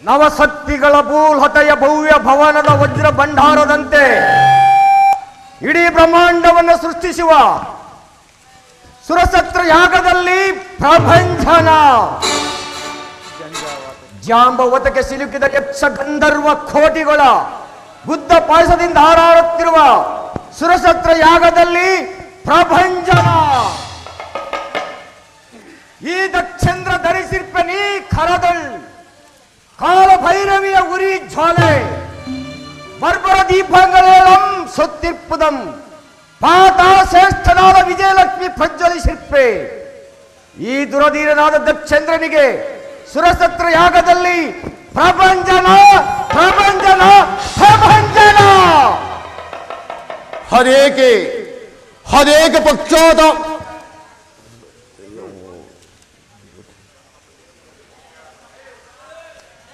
ನವಶಕ್ತಿಗಳ ಭೂಲತೆಯ ಭವ್ಯ ಭವನದ ವಜ್ರ ಭಂಡಾರದಂತೆ ಇಡೀ ಬ್ರಹ್ಮಾಂಡವನ್ನು ಸೃಷ್ಟಿಸುವ ಸುರಸತ್ರ ಯಾಗದಲ್ಲಿ ಪ್ರಭಂಜನ. ಜಾಂಬವತಕ್ಕೆ ಸಿಲುಕಿದ ಯಕ್ಷ ಗಂಧರ್ವ ಕೋಟಿಗಳ ಬುದ್ಧ ಪಾಯಸದಿಂದ ಹಾರಾಡುತ್ತಿರುವ ಸುರಸತ್ರ ಯಾಗದಲ್ಲಿ ಪ್ರಭಂಜನ. ಈ ದಕ್ಷೇಂದ್ರ ಧರಿಸಿರ್ಪ ನೀ ಖರದಳ್ ಕಾಲ ಭೈರವಿಯ ಉರಿ ಜ್ವಾಲೆ ಬರ್ಬರ ದೀಪಗಳೇಳಂ ಸೊತ್ತಿರ್ಪುದಂ ಪಾತ ಶ್ರೇಷ್ಠನಾದ ವಿಜಯಲಕ್ಷ್ಮಿ ಪ್ರಜ್ವಲಿಸಿರ್ಪೆ. ಈ ದುರಧೀರನಾದ ದಕ್ಷೇಂದ್ರನಿಗೆ ಸುರಸತ್ರ ಯಾಗದಲ್ಲಿ ಪ್ರಭಂಜನ ಪ್ರಭಂಜನ ಪ್ರಭಂಜನ. ಹರೇಕೆ ಹರೇಕೆ ಪಕ್ಷಾತ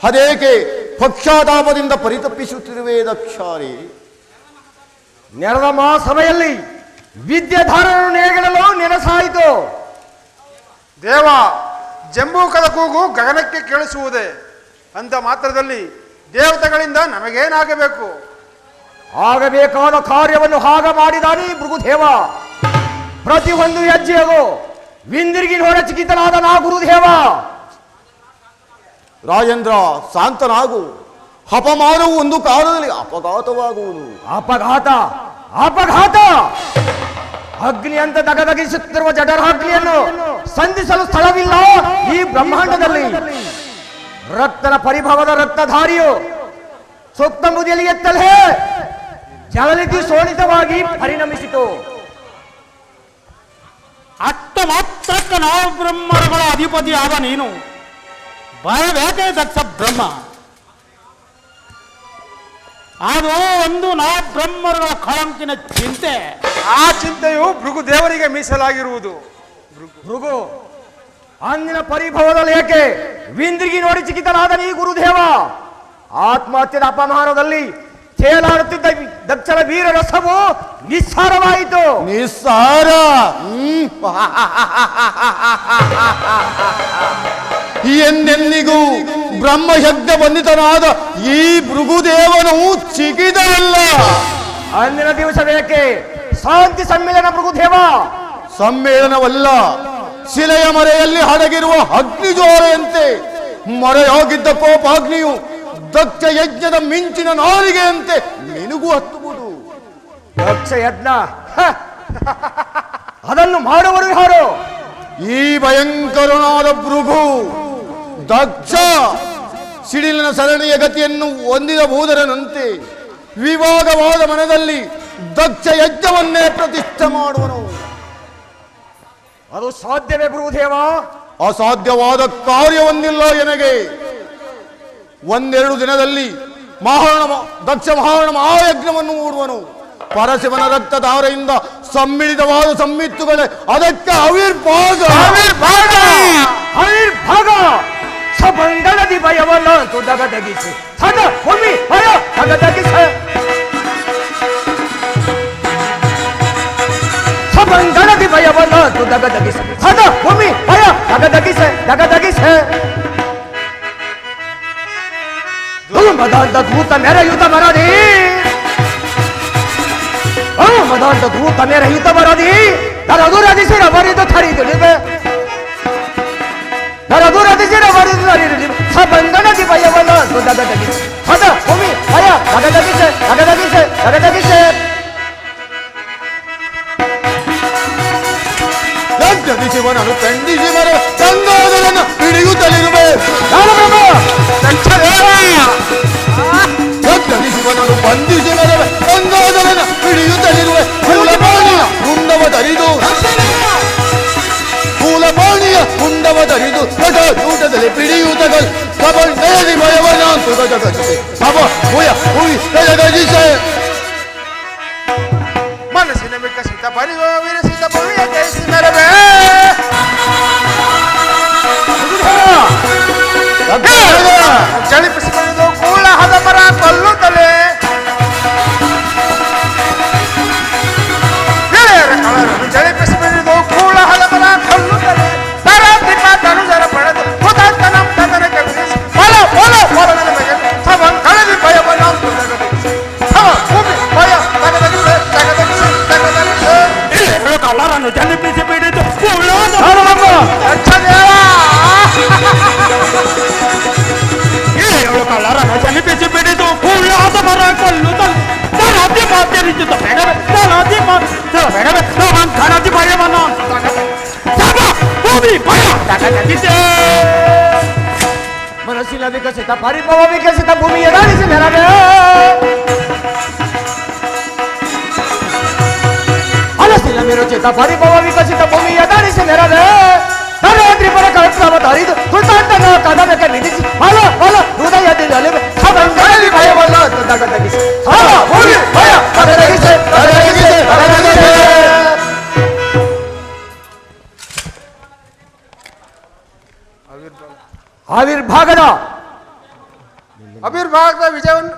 ಹರೇಕೆ ಪಕ್ಷಾತಾಪದಿಂದ ಪರಿತಪ್ಪಿಸುತ್ತಿರುವೆ ದಕ್ಷಾರಿ. ನೆರೆದ ಮಹಾಸಭೆಯಲ್ಲಿ ವಿದ್ಯಾಧಾರನ್ನು ನೇಗಿಡಲು ನೆನಸಾಯಿತು. ದೇವ, ಜಂಬೂಕದ ಕೂಗು ಗಗನಕ್ಕೆ ಕೇಳಿಸುವುದೇ? ಅಂದ ಮಾತ್ರದಲ್ಲಿ ದೇವತೆಗಳಿಂದ ನಮಗೇನಾಗಬೇಕು? ಆಗಬೇಕಾದ ಕಾರ್ಯವನ್ನು ಹಾಗ ಮಾಡಿದಾನೆ ಭೃಗುದೇವ. ಪ್ರತಿಯೊಂದು ಹೆಜ್ಜೆಯಗೂ ವಿಂದಿರುಗಿ ಹೊರಚಿಕಿತನಾದ ನಾ ಗುರುದೇವ. ರಾಜೇಂದ್ರ, ಶಾಂತನಾಗು. ಅಪಮಾನವು ಒಂದು ಕಾಲದಲ್ಲಿ ಅಪಘಾತವಾಗುವುದು. ಅಪಘಾತ ಅಪಘಾತ. ಅಗ್ನಿ ಅಂತ ದಗದಗಿಸುತ್ತಿರುವ ಜಠರಾಗ್ನಿಯನ್ನು ಸಂಧಿಸಲು ಸ್ಥಳವಿಲ್ಲ ಈ ಬ್ರಹ್ಮಾಂಡದಲ್ಲಿ. ರಕ್ತನ ಪರಿಭವದ ರಕ್ತಧಾರಿಯು ಸೂಕ್ತ ಮುದಿಯಲ್ಲಿ ಎತ್ತಲೇ ಜಲನಿಧಿ ಶೋಣಿತವಾಗಿ ಪರಿಣಮಿಸಿತು. ಅತ್ತ ಮಾತ್ರಕ್ಕೆ ನಾವು ಬ್ರಹ್ಮರುಗಳ ಅಧಿಪತಿ ಆದ ನೀನು ಭಯಬೇಕೆ ದಕ್ಷ ಬ್ರಹ್ಮ? ಅದು ಒಂದು ನಾ ಬ್ರಹ್ಮರುಗಳ ಕಳಂಕಿನ ಚಿಂತೆ. ಆ ಚಿಂತೆಯು ಭೃಗುದೇವರಿಗೆ ಮೀಸಲಾಗಿರುವುದು. ಭೃಗು ಅಂದಿನ ಪರಿಭವದಲ್ಲಿ ಏಕೆ ವಿಂದ್ರಿಗಿ ನೋಡಿ ಚಿಕಿತನಾದ ನೀ ಗುರುದೇವ. ಆತ್ಮಹತ್ಯದ ಅಪಮಾನದಲ್ಲಿ ತೇಲಾಡುತ್ತಿದ್ದ ದಕ್ಷಿಣ ವೀರ ರಸವು ನಿಸ್ಸಾರವಾಯಿತು. ನಿಸ್ಸಾರ ಎಂದೆಂದಿಗೂ ಬ್ರಹ್ಮಯಜ್ಞ ಬಂಧಿತನಾದ ಈ ಭೃಗುದೇವನು ಚಿಕಿದಲ್ಲ. ಅಂದಿನ ದಿವಸ ಬೇಕೆ ಶಾಂತಿ ಸಮ್ಮೇಳನ ಭೃಗುದೇವ. ಸಮ್ಮೇಳನವಲ್ಲ, ಶಿಲೆಯ ಮರೆಯಲ್ಲಿ ಹಡಗಿರುವ ಅಗ್ನಿಜ್ವಾಲೆಯಂತೆ ಮರೆಯಾಗಿದ್ದ ಕೋಪಾಗ್ನಿಯು ದಕ್ಷ ಯಜ್ಞದ ಮಿಂಚಿನ ನಾಲಿಗೆಯಂತೆ ನಿನಗೂ ಹತ್ತುವುದು. ದಕ್ಷ ಯಜ್ಞ ಅದನ್ನು ಮಾಡುವರು ಯಾರು? ಈ ಭಯಂಕರನಾದ ಭೃಗು ದಕ್ಷ ಸಿಡಿಲಿನ ಸರಣಿಯ ಗತಿಯನ್ನು ಹೊಂದಿದ ಭೂದರನಂತೆ ವಿವಾದವಾದ ಮನದಲ್ಲಿ ದಕ್ಷ ಯಜ್ಞವನ್ನೇ ಪ್ರತಿಷ್ಠೆ ಮಾಡುವನು. ಅದು ಸಾಧ್ಯವೇ ಭೃಗುದೇವ? ಅಸಾಧ್ಯವಾದ ಕಾರ್ಯವೊಂದಿಲ್ಲ ಎನಗೆ. ಒಂದೆರಡು ದಿನದಲ್ಲಿ ದಕ್ಷ ಮಹಾರಣ ಮಹಾಯಜ್ಞವನ್ನು ಮೂಡುವನು. ಪರಶಿವನ ರಕ್ತಧಾರೆಯಿಂದ ಸಮ್ಮಿಳಿತವಾದ ಸಮ್ಮಿತ್ತುಗಳೇ ಅದಕ್ಕೆ ಆವಿರ್ಭಾಗ. ಸಬಂಧನದಿ ಭಯವನ್ನ ದಗದಗಿಸಿ ಸದ ಭೂಮಿ ಭಯ ದಗದಗಿಸ. ಸಬಂಧನದಿ ಭಯವನ್ನ ದಗದಗಿಸಿ ಸದ ಭೂಮಿ ಭಯ ದಗದಗಿಸ ದಗದಗಿಸ. ಮದಾಂತ ಧೂತ ಮೆರೆಯುತ ಬರದಿ ಮದಾಂತ ಧೂತ ಮೆರೆಯುತ ಬರದಿ ನರದುರದಿಸಿರ ಬರಿದು ಥರಿದುಳಿವೆ ನರದುರದಿಸಿರ ಬರಿದು ಥರಿದುಳಿವೆ. ಸಬಂಧನದಿ ಭಯವನ್ನ ದಗದಗಿಸ ಸದ ಭೂಮಿ ಭಯ ದಗದಗಿಸ ದಗದಗಿಸ ದಗದಗಿಸ. ಶಿವನನ್ನು ಖಂಡಿಸಿವರ ಗಂಗಾಧರನ್ನು ಹಿಡಿಯುತ್ತಲಿರುವೆ. ಶಿವನನ್ನು ಬಂಧಿಸಿದರೆ ಗಂಗಾಧರನ ಹಿಡಿಯುತ್ತಲಿರುವೆ. ಮೂಲಪಾಣಿಯ ಮುಂಡವ ತರಿದು ಊಟದಲ್ಲಿ ಪಿಡಿಯುತ್ತಗಳು ಕಬಂಡೇರಿ ಭಯವನ್ನಂತು ಗಜಗಜಿಸೆ ಅವ ಹುಯ ಹುಯಿ ಗಜಗಜಿಸೆ. ಮನಸ್ಸಿನ ವಿಕಸಿತ ಪರಿವ ವಿರಸಿತ ಭವ್ಯ ಜಯಿಸಿ ಮೆರವೇ. ಜಳಿಪಿಸಿಕೊಂಡು ಕೂಳ ಹದ ಮರ ಕೊಲ್ಲುತ್ತಲೇ ಗೆಳೆಯರ ಕಳರನ್ನು ಜಳಿಪಿಸಿಕೊಂಡು ಕೂಳ ಹದ ಮರ ಕೊಲ್ಲುತ್ತಲೇ ತನುಜರ ಪಡೆದು ಹುತಾತ್ಮನ ಮರಣ ಚಲಿಪಿಸಿ ಬಿಡಿದು ಹೂಳಾದ ಮರ ಕೊಲ್ಲುತ್ತಲು ತಲಾದಿ ಮಾತ್ಯರಿಸುತ್ತ ಬೇಡವೆ ತಲಾದಿ ಬೇಡವೆ ಕಣದಿ ಭಯವನ್ನ ಭೂಮಿ ಭಯ ತಗದಿದೆ ಮನಸ್ಸಿನ ವಿಕಸಿತ ಪರಿಭವ ವಿಕಸಿತ ಭೂಮಿಯ ರಾಣಿಸಿ ನೆರವೇ ಮನಸ್ಸಿನ ವಿರಚಿತ ಪರಿಭವ ವಿಕಸಿತ ಭೂಮಿಯ ದಾಣಿಸಿ ನೆರವೇ ಧರಾದ್ರಿ ಪರ ಕಳತ್ರಾವತ ಹರಿದು ಕೃತಾಂತನ ಕದನಕ್ಕೆ ವಿಧಿಸಿ ಫಲ ಫಲ ಹೃದಯದಲ್ಲಿ ಅಲಿವೆ ಸಭಂಗದಲ್ಲಿ ಭಯವಲ್ಲ ತಗದಗಿಸಿ ಫಲ ಭೂಮಿ ಭಯ ತಗದಗಿಸಿ ತಗದಗಿಸಿ ತಗದಗಿಸಿ ಆವಿರ್ಭಾಗದ ಅವಿರ್ಭಾಗದ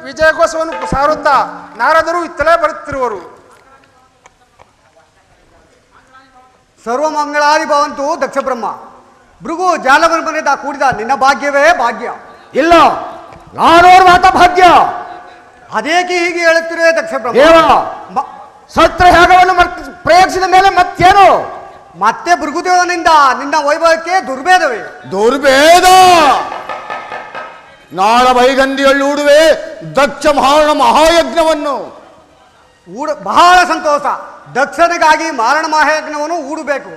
ವಿಜಯಘೋಷವನ್ನು ಸಾರುತ್ತಾ ನಾರದರು ಇತ್ತಲೇ ಬರುತ್ತಿರುವರು. ಸರ್ವಮಂಗಳಾದಿ ಭವಂತು ದಕ್ಷ ಬ್ರಹ್ಮ. ಭೃಗು ಜಾಲವನ್ಮನೆಯಿಂದ ಕೂಡಿದ ನಿನ್ನ ಭಾಗ್ಯವೇ ಭಾಗ್ಯ. ಇಲ್ಲ ನಾನೋರ್ವ ಭಾಗ್ಯ. ಅದೇಕೆ ಹೀಗೆ ಹೇಳುತ್ತಿರುವೆ ದಕ್ಷ ಬ್ರಹ್ಮ? ದೇವ ಸತ್ರಯಾಗವನ್ನು ಪ್ರಯೋಗಿಸಿದ ಮೇಲೆ ಮತ್ತೇನು? ಮತ್ತೆ ಭೃಗುದೇವನಿಂದ ನಿನ್ನ ವೈಭವಕ್ಕೆ ದುರ್ಭೇದವೇ? ದುರ್ಭೇದ ನಾಳ ಬೈಗಂದಿಯಲ್ಲೂಡುವೆ ದಕ್ಷ ಮಹಾಯಜ್ಞವನ್ನು. ಬಹಳ ಸಂತೋಷ. ದಕ್ಷನಿಗಾಗಿ ಮಾರಣ ಮಹಾಯಜ್ಞವನ್ನು ಹೂಡಬೇಕು.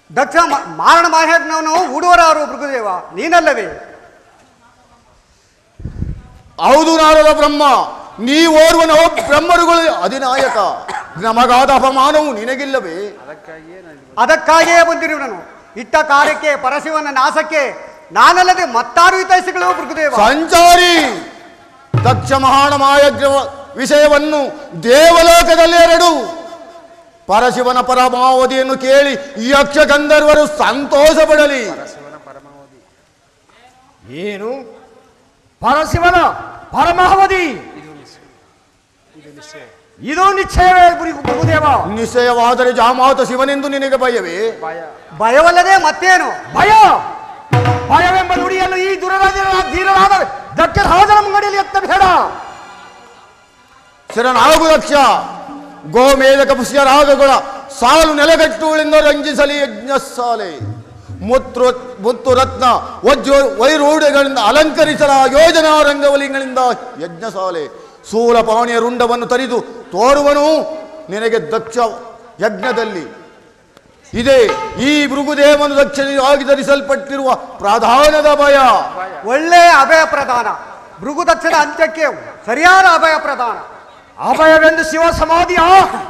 ದಕ್ಷ ಮಾರಣ ಮಹಾಯಜ್ಞವನ್ನು ಹೂಡುವರಾರು ಭೃಗುದೇವ, ನೀನಲ್ಲವೇ? ಹೌದು ನಾರದ ಬ್ರಹ್ಮ, ನೀವೋರ್ವನೋ ಬ್ರಹ್ಮರುಗಳು ಅಧಿನಾಯಕ. ನಮಗಾದ ಅಪಮಾನವು ನಿನಗಿಲ್ಲವೇ? ಅದಕ್ಕಾಗಿಯೇ ಬಂದಿರುವನು. ಇಟ್ಟ ಕಾರ್ಯಕ್ಕೆ ಪರಶಿವನ ನಾಶಕ್ಕೆ ನಾನಲ್ಲದೆ ಮತ್ತಾರು ಹಿತೈಷಿಗಳು ಭೃಗುದೇವ. ಸಂಚಾರಿ ದಕ್ಷ ಮಹಾಯಜ್ಞ ವಿಷಯವನ್ನು ದೇವಲೋಕದಲ್ಲಿ ಎರಡು ಪರಶಿವನ ಪರಮಾವಧಿಯನ್ನು ಕೇಳಿ ಯಕ್ಷ ಗಂಧರ್ವರು ಸಂತೋಷ ಪಡಲಿ. ಏನು ಪರಶಿವನ ಪರಮಾವಧಿ? ಇದು ನಿಶ್ಚಯವೇ ಭೃಗುದೇವ? ನಿಶ್ಚಯವಾದರೆ ಜಾಮಾತ ಶಿವನೆಂದು ನಿನಗೆ ಭಯವೇ? ಭಯವಲ್ಲದೆ ಮತ್ತೇನು? ಭಯ ಭಯವೆಂಬ ನುಡಿಯನ್ನು ಈ ಧೀರರಾದ ದಕ್ಷ ರಾಜನ ಮುಂಗಡಿಯಲ್ಲಿ ಎತ್ತ ಬೇಡ. ಶರಣಾಗು ದಕ್ಷ. ಗೋಮೇಧಕ ಪುಷ್ಯರಾಗಗಳ ಸಾಲು ನೆಲಗಟ್ಟುಗಳಿಂದ ರಂಜಿಸಲಿ ಯಜ್ಞಶಾಲೆ. ಮುತ್ತು ರತ್ನ ವೈರೂಢಗಳಿಂದ ಅಲಂಕರಿಸಲ ಯೋಜನಾ ರಂಗವಲಿಗಳಿಂದ ಯಜ್ಞಶಾಲೆ. ಶೂಲಪಾಣಿಯ ರುಂಡವನ್ನು ತರಿದು ತೋರುವನು ನಿನಗೆ ದಕ್ಷ ಯಜ್ಞದಲ್ಲಿ. ಇದೇ ಈ ಭೃಗುದೇವನು ದಕ್ಷಿಣವಾಗಿ ಧರಿಸಲ್ಪಟ್ಟಿರುವ ಪ್ರಧಾನದ ಭಯ. ಒಳ್ಳೆಯ ಅಭಯ ಪ್ರದಾನ. ಭೃಗು ದಕ್ಷಿಣ ಅಂತ್ಯಕ್ಕೆ ಸರಿಯಾದ ಅಭಯ ಪ್ರದಾನ. ಅಭಯವೆಂದು ಶಿವ ಸಮಾಧಿಯ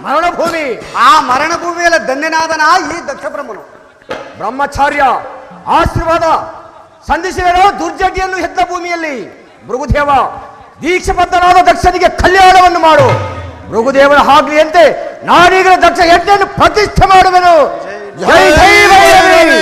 ಮರಣಭೂಮಿ. ಆ ಮರಣಭೂಮಿಯಲ್ಲಿ ಧನ್ಯನಾದನ ಈ ದಕ್ಷ ಬ್ರಹ್ಮನು. ಬ್ರಹ್ಮಚಾರ್ಯ ಆಶೀರ್ವಾದ ಸಂಧಿಸಿರೋ ದುರ್ಜಟಿಯನ್ನು ಹೆತ್ತ ಭೂಮಿಯಲ್ಲಿ ಭೃಗುದೇವ ದೀಕ್ಷಾಬದ್ಧನಾದ ದಕ್ಷನಿಗೆ ಕಲ್ಯಾಣವನ್ನು ಮಾಡು. ಭೃಗುದೇವನ ಆಗ್ಲಿಯಂತೆ ನಾನೀಗ ದಕ್ಷ ಯಜ್ಞವನ್ನು ಪ್ರತಿಷ್ಠೆ ಮಾಡುವೆನು. ಜೈ ಜೈ ಭೈರವಿ.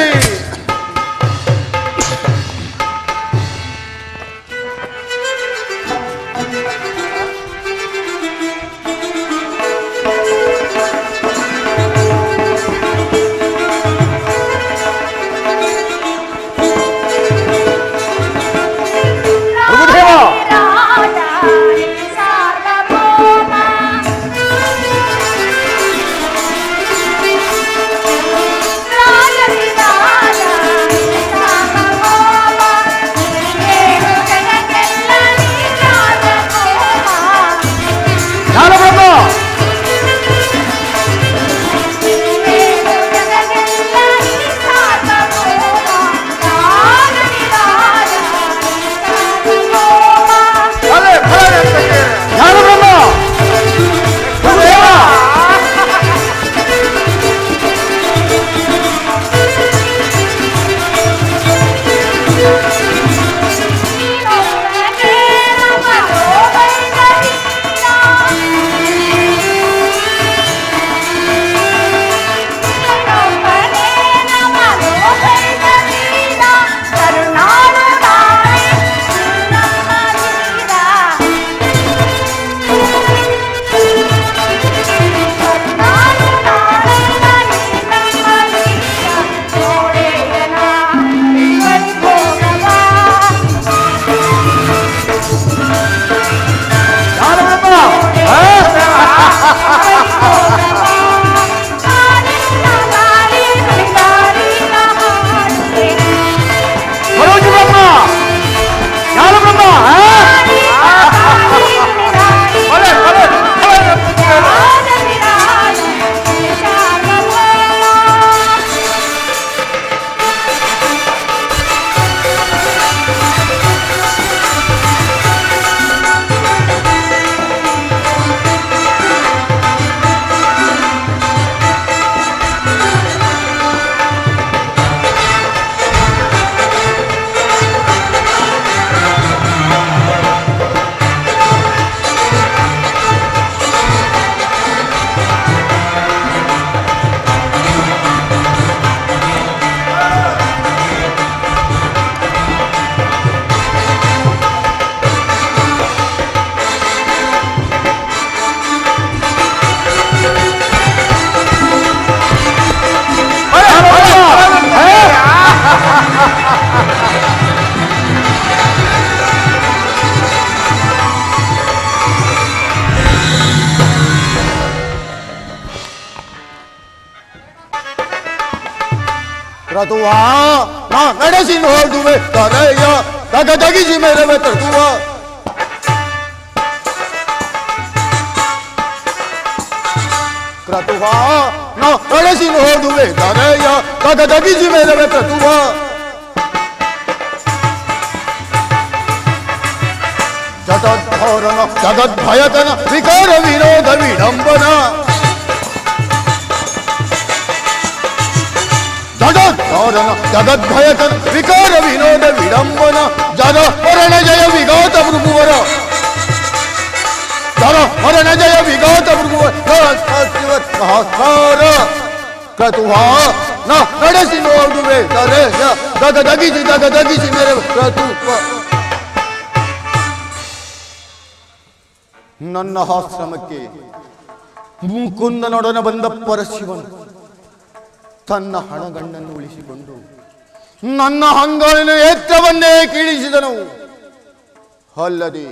ರಾಜ ಕ್ರತುವ ನಾ ನಡೆಸಿ ನೋಡುವೆ ತರೆಯ ತಗದಗಿಸಿ ಮೆರವೆ ಕ್ರತುವ ಕ್ರತುವ ನಾ ನಡೆಸಿ ನೋಡುವೆ ತರೆಯ ತಗದಗಿಸಿ ಮೆರವೆ ಕ್ರತುವ ಜಗದ್ಧೋರಣ ಜಗದ್ಭಯತನ ವಿಕಾರ ವಿನೋದ ವಿಡಂಬನ ಜಗದ್ಧೋರಣ ಜಗದ್ಭಯತನ ವಿಕಾರ ವಿನೋದ ವಿಡಂಬನ ಜರ ಮರಣ ಜಯ ವಿಘಾತ ಭೃಗುವರ ಜರ ಮರಣ ಜಯ ವಿಘಾತ ಭೃಗುವರ ಕ್ರತುವ ನ ನಡೆಸಿ ನೋಡುವೆ ತರೆಯ ದಗದಗಿಸಿ ಮೇರೆ ಕ್ರತುವ ನನ್ನ ಆಶ್ರಮಕ್ಕೆ ಮುಕುಂದನೊಡನೆ ಬಂದ ಪರಶಿವನು ತನ್ನ ಹಣಗಣ್ಣನ್ನು ಉಳಿಸಿಕೊಂಡು ನನ್ನ ಹಂಗಾಲಿನ ಏತ್ರವನ್ನೇ ಕೀಳಿಸಿದನು. ಅಲ್ಲದೆ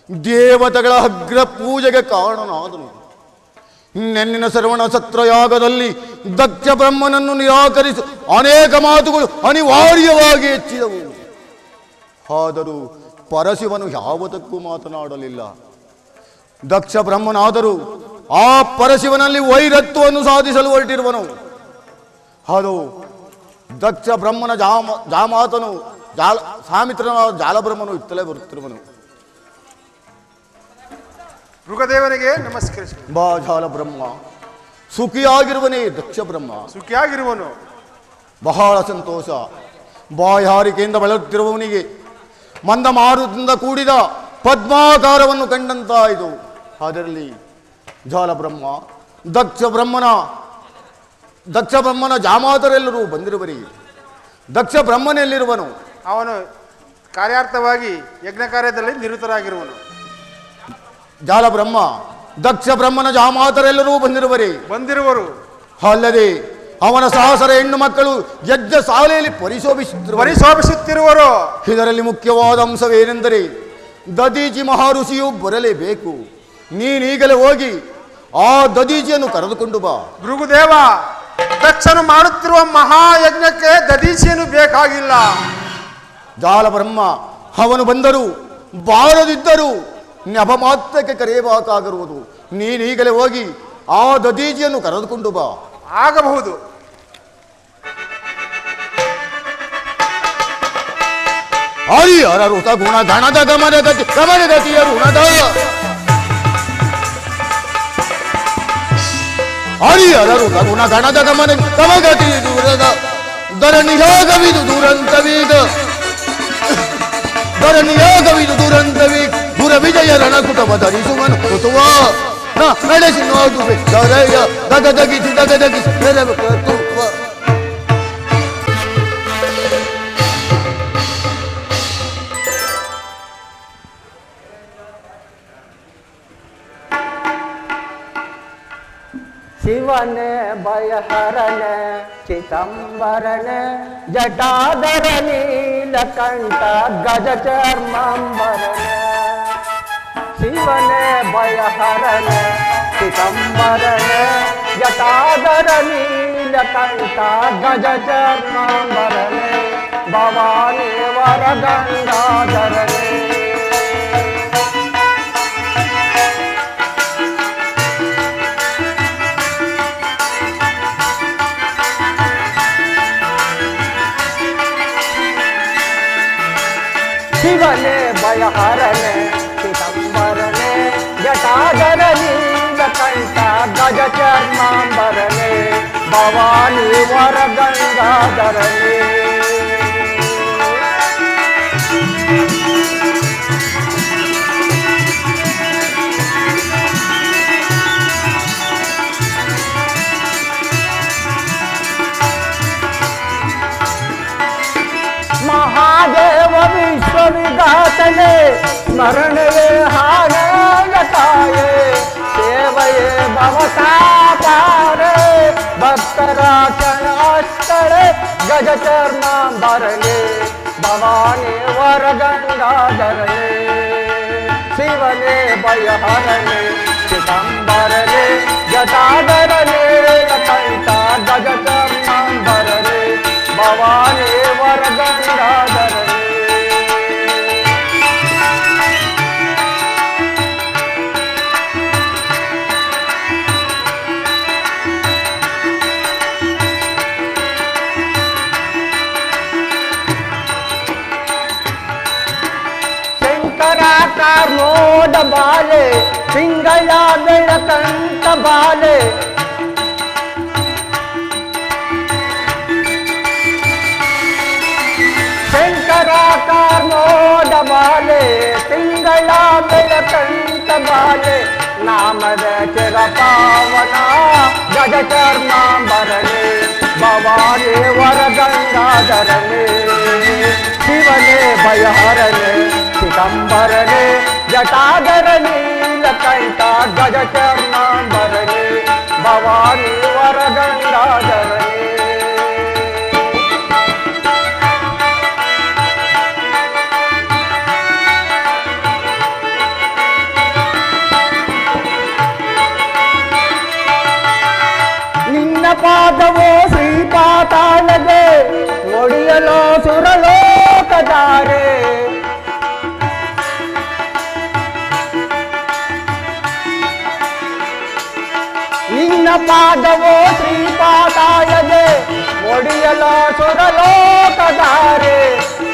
ದೇವತೆಗಳ ಅಗ್ರ ಪೂಜೆಗೆ ಕಾರಣನಾದನು. ನೆನ್ನಿನ ಶ್ರವಣ ಸತ್ರಯಾಗದಲ್ಲಿ ದಕ್ಷ ಬ್ರಹ್ಮನನ್ನು ನಿರಾಕರಿಸಿ ಅನೇಕ ಮಾತುಗಳು ಅನಿವಾರ್ಯವಾಗಿ ಹೆಚ್ಚಿದವು. ಆದರೂ ಪರಶಿವನು ಯಾವುದಕ್ಕೂ ಮಾತನಾಡಲಿಲ್ಲ. ದಕ್ಷ ಬ್ರಹ್ಮನಾದರೂ ಆ ಪರಶಿವನಲ್ಲಿ ವೈರತ್ವವನ್ನು ಸಾಧಿಸಲು ಹೊರಟಿರುವನು. ಅದು ದಕ್ಷ ಬ್ರಹ್ಮನ ಜಾಮಾತನು ಸಾಮಿತ್ರನಾದ ಜಾಲಬ್ರಹ್ಮನು ಇತ್ತಲೇ ಬರುತ್ತಿರುವನು. ಮೃಗದೇವನಿಗೆ ನಮಸ್ಕರಿಸಿ. ಬಾ ಜಾಲ ಬ್ರಹ್ಮ, ಸುಖಿಯಾಗಿರುವನೇ ದಕ್ಷ ಬ್ರಹ್ಮ. ಸುಖಿಯಾಗಿರುವನು. ಬಹಳ ಸಂತೋಷ. ಬಾಯಾರಿಕೆಯಿಂದ ಬಳಲುತ್ತಿರುವವನಿಗೆ ಮಂದ ಮಾರುತದಿಂದ ಕೂಡಿದ ಪದ್ಮಾಕಾರವನ್ನು ಕಂಡಂತಾಯಿತು. ಅದರಲ್ಲಿ ಜಾಲಬ್ರಹ್ಮ ದಕ್ಷ ಬ್ರಹ್ಮನ ಜಾಮಾತರೆಲ್ಲರೂ ಬಂದಿರುವರಿ. ದಕ್ಷ ಬ್ರಹ್ಮನೆಲ್ಲಿರುವನು? ಅವನು ಕಾರ್ಯಾರ್ಥವಾಗಿ ಯಜ್ಞ ಕಾರ್ಯದಲ್ಲಿ ನಿರತರಾಗಿರುವನು. ಜಾಲಬ್ರಹ್ಮ ದಕ್ಷ ಬ್ರಹ್ಮನ ಜಾಮಾತರೆಲ್ಲರೂ ಬಂದಿರುವರು. ಅಲ್ಲದೆ ಅವನ ಸಹಸರ ಹೆಣ್ಣು ಮಕ್ಕಳು ಯಜ್ಞ ಶಾಲೆಯಲ್ಲಿ ಪರಿಶೋಭಿಸುತ್ತಿರುವರು. ಇದರಲ್ಲಿ ಮುಖ್ಯವಾದ ಅಂಶವೇನೆಂದರೆ ದದೀಚಿ ಮಹಾಋಷಿಯು ಬರಲೇಬೇಕು. ನೀನೀಗಲೇ ಹೋಗಿ ಆ ದದೀಚಿಯನ್ನು ಕರೆದುಕೊಂಡು ಬಾ. ಭೃಗುದೇವ, ದಕ್ಷನು ಮಾಡುತ್ತಿರುವ ಮಹಾಯಜ್ಞಕ್ಕೆ ದದೀಚಿಯನ್ನು ಬೇಕಾಗಿಲ್ಲ. ಜಾಲಬ್ರಹ್ಮ ಅವನು ಬಂದರೂ ಬಾರದಿದ್ದರೂ ಅಪಮಾತ್ರಕ್ಕೆ ಕರೆಯಬೇಕಾಗಿರುವುದು. ನೀನೀಗಲೇ ಹೋಗಿ ಆ ದದೀಚಿಯನ್ನು ಕರೆದುಕೊಂಡು ಬಾ. ಆಗಬಹುದು. ಹರಿಹರ ಋತ ಗುಣ ಗಣದ ಗಮನಗತಿಯ ಋಣದ ಹರಿಹರ ಋತ ಗುಣ ಗಣದ ಗಮಗತಿ ದೂರದ ಧರಣಿಯಾಗವಿದು ದುರಂತವೀಗ ದುರ ವಿಜಯ ರಣಕುಟುಂಬ ಧರಿಸುವನು ಕುತುವ ನಡೆಸಿ ನೋಡುವೆ ದರೆಯ ದಗದಗಿಸಿ ನೆರವು ಕರ್ತುವ. ಶಿವನೇ ಭಯಹರನೆ ಚಿದಂಬರನೆ ಜಟಾಧರ ನೀಲಕಂಠ ಗಜ ಚರ್ಮಾಂಬರನೆ. ಶಿವನೇ ಭಯಹರನೆ ಚಿದಂಬರನೆ ಜಟಾಧರ ನೀಲಕಂಠ ಗಜ ಚರ್ಮಾಂಬರನೆ ಭವಾನಿ ವರಗಂಗಾಧರನೆ. ಶಿವನೇ ಭಯಹರನೆ ಚಿದಂಬರನೆ ಜಟಾಧರ ನೀಲಕಂಠ ಗಜ ಚರ್ಮಾಂಬರನೆ ಭವಾನಿ ವರಗಂಗಾಧರನೆ. ಮಹಾದೇವ ವಿಶ್ವವಿಘಾತನೆ ಸ್ಮರಣವೇ ಹಾನಯತಾಯೇ ಸೇವಯೇ ಭವತಾಪಾರೆ ಭಕ್ತರ ಕ್ಷಣಾಷ್ಟಳೆ ಗಜ ಚರ್ಮ ನೋಡ ಬಾಲೆ ತಿಂಗಳ ಬೆಳಕಂತ ಬಾಲೆ ಶಂಕರಾಕಾರ ನೋಡ ಬಾಲೆ ತಿಂಗಳ ಬೆಳಕಂತ ಬಾಲೆ ನಾಮದ ಚಿರ ಪಾವನ ಗಜ ಚರ್ಮಾಂಬರನೆ ಭವಾನಿ ವರಗಂಗಾಧರನೆ ಶಿವನೇ ಭಯಹರನೆ ಚಿದಂಬರನೆ ಜಟಾಧರ ನೀಲಕಂಠ ಗಜ ಚರ್ಮಾಂಬರನೆ ಭವಾನಿ ವರಗಂಗಾಧರನೆ ಪಾದವೋ ಶ್ರೀಪಾತಾಳಗೆ ಒಡಿಯಲೋ ಸುರಲೋಕದಾರೆ ನಿನ್ನ ಪಾದವೋ ಶ್ರೀಪಾತಾಳಗೆ ಒಡಿಯಲೋ ಸುರಲೋಕದಾರೆ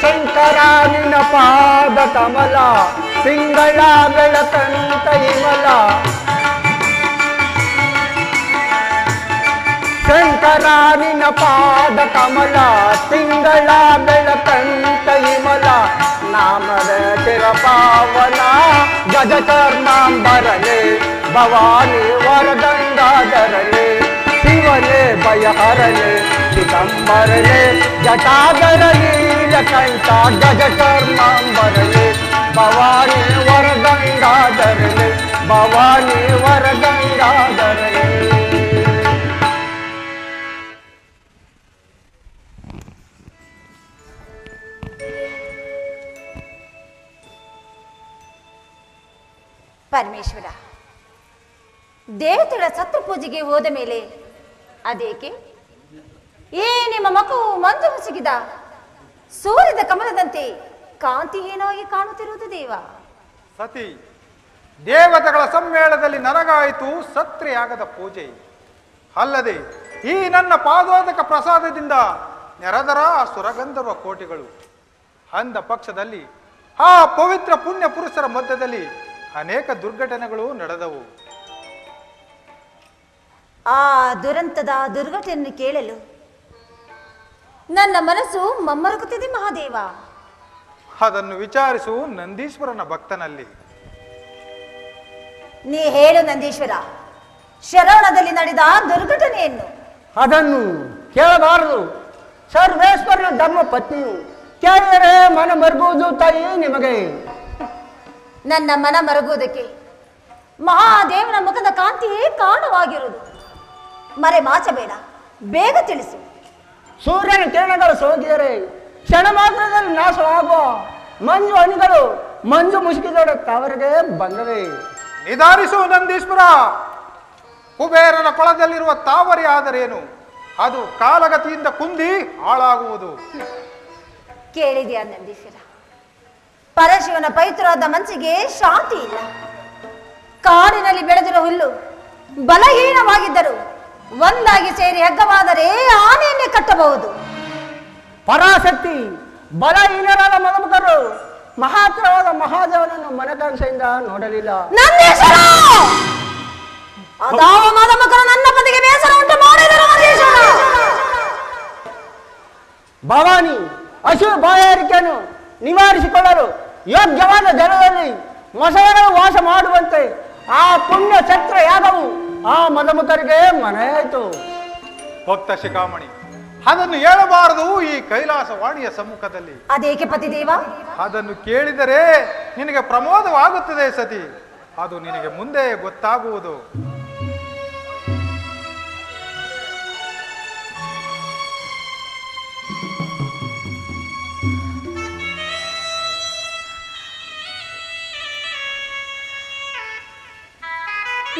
ಶಂಕರ ನಿನ್ನ ಪಾದ ಕಮಲ ಸಿಂಗಳ ಬೆಳಕಂತ ಹಿಮಲ ಶಂಕರ ನಿನ್ನ ಪಾದ ಕಮಲ ತಿಂಗಳ ಬೆಳಕಂತ ಹಿಮಲ ನಾಮದ ಚಿರ ಪಾವನ ಗಜ ಚರ್ಮಾಂಬರನೆ ಭವಾನಿ ವರಗಂಗಾಧರನೆ ಶಿವನೇ ಭಯಹರನೆ ಚಿದಂಬರನೆ ಜಟಾಧರ ನೀಲಕಂಠ ಗಜ ಚರ್ಮಾಂಬರನೆ ಭವಾನಿ ವರಗಂಗಾಧರನೆ ಭವಾನಿ ವರಗಂಗಾಧರನೆ. ಪರಮೇಶ್ವರ, ದೇವತೆಗಳ ಸತ್ರ ಪೂಜೆಗೆ ಹೋದ ಮೇಲೆ ಅದೇಕೆ ಏ ನಿಮ್ಮ ಮಖವು ಮಂಜು ಮುಸುಗಿದ ಸೂರ್ಯದ ಕಮಲದಂತೆ ಕಾಂತಿಹೀನವಾಗಿ ಕಾಣುತ್ತಿರುವುದು ದೇವ. ಸತಿ, ದೇವತೆಗಳ ಸಮ್ಮೇಳನದಲ್ಲಿ ನನಗಾಯಿತು ಸತ್ರೆಯಾಗದ ಪೂಜೆ. ಅಲ್ಲದೆ ಈ ನನ್ನ ಪಾದೋದಕ ಪ್ರಸಾದದಿಂದ ನೆರೆದರ ಸುರಗಂಧರ್ವ ಕೋಟಿಗಳು. ಅಂದ ಪಕ್ಷದಲ್ಲಿ ಆ ಪವಿತ್ರ ಪುಣ್ಯ ಪುರುಷರ ಮಧ್ಯದಲ್ಲಿ ಅನೇಕ ದುರ್ಘಟನೆಗಳು ನಡೆದವು. ಆ ದುರಂತದ ದುರ್ಘಟನೆಯನ್ನು ಕೇಳಲು ನನ್ನ ಮನಸ್ಸು ಮಮ್ಮರಗುತ್ತಿದೆ ಮಹಾದೇವ. ಅದನ್ನು ವಿಚಾರಿಸು ನಂದೀಶ್ವರನ ಭಕ್ತನಲ್ಲಿ. ನೀ ಹೇಳು ನಂದೀಶ್ವರ, ಶರವಣದಲ್ಲಿ ನಡೆದ ದುರ್ಘಟನೆಯನ್ನು. ಅದನ್ನು ಕೇಳಬಾರದು. ಸರ್ವೇಶ್ವರನ ಧರ್ಮ ಪತ್ನಿಯು ಕೇಳಿದರೆ ಮನ ಮರುಗುವುದು ತಾಯಿ ನಿಮಗೆ. ನನ್ನ ಮನ ಮರಗುವುದಕ್ಕೆ ಮಹಾದೇವನ ಮುಖದ ಕಾಂತಿಯೇ ಕಾರಣವಾಗಿರುವುದು. ಮರೆ ಮಾಚಬೇಡ, ಬೇಗ ತಿಳಿಸು. ಸೂರ್ಯನ ಕಿರಣಗಳು ಸೋಕಿದರೆ ಕ್ಷಣ ಮಾತ್ರದಲ್ಲಿ ನಾಶವಾಗುವ ಮಂಜು ಹನಿಗಳು ಮಂಜು ಮುಸುಕಿದೊಡ ತವರಿಗೆ ಬಂದವೆ. ನಿಧಾನಿಸು ನಂದೀಶ್ವರ. ಕುಬೇರನ ಕೊಳದಲ್ಲಿರುವ ತಾವರೆ ಆದರೇನು, ಅದು ಕಾಲಗತಿಯಿಂದ ಕುಂದಿ ಹಾಳಾಗುವುದು. ಕೇಳಿದೆಯಾ ನಂದೀಶ್ವರ? ಪರಶಿವನ ಪವಿತ್ರವಾದ ಮನಸ್ಸಿಗೆ ಶಾಂತಿ ಇಲ್ಲ. ಕಾಡಿನಲ್ಲಿ ಬೆಳೆದಿರುವ ಹುಲ್ಲು ಬಲಹೀನವಾಗಿದ್ದರು ಒಂದಾಗಿ ಸೇರಿ ಹಗ್ಗವಾದರೆ ಆನೆಯನ್ನೇ ಕಟ್ಟಬಹುದು. ಪರಾಶಕ್ತಿ ಬಲಹೀನರಾದ ಮಧುಮಕರು ಮಹಾತ್ರವಾದ ಮಹಾದೇವನನ್ನು ಮನಕಾಂಕ್ಷೆಯಿಂದ ನೋಡಲಿಲ್ಲ. ನಂದೀಶ್ವರ, ಅದಾವ ಮಧುಮಕರು ನನ್ನ ಪತಿಗೆ ಬೇಸರ ಉಂಟು ಮಾಡಿದರು. ನಂದೀಶ್ವರ, ಭವಾನಿ ಹಸಿವು ಬಾಯಾರಿಕೆಯನ್ನು ನಿವಾರಿಸಿಕೊಳ್ಳಲು ಯೋಗ್ಯವಾದ ಜನರಲ್ಲಿ ಮೊಸಳೆಗಳು ವಾಸ ಮಾಡುವಂತೆ ಆ ಪುಣ್ಯ ಛತ್ರ ಯಾಗವು ಆ ಮಧುಮಕರಿಗೆ ಮನೆಯಾಯಿತು. ಭಕ್ತ ಶಿಖಾಮಣಿ, ಅದನ್ನು ಹೇಳಬಾರದು ಈ ಕೈಲಾಸವಾಣಿಯ ಸಮ್ಮುಖದಲ್ಲಿ. ಅದೇಕೆ ಪತಿದೇವ? ಅದನ್ನು ಕೇಳಿದರೆ ನಿನಗೆ ಪ್ರಮೋದವಾಗುತ್ತದೆ ಸತಿ. ಅದು ನಿನಗೆ ಮುಂದೆ ಗೊತ್ತಾಗುವುದು.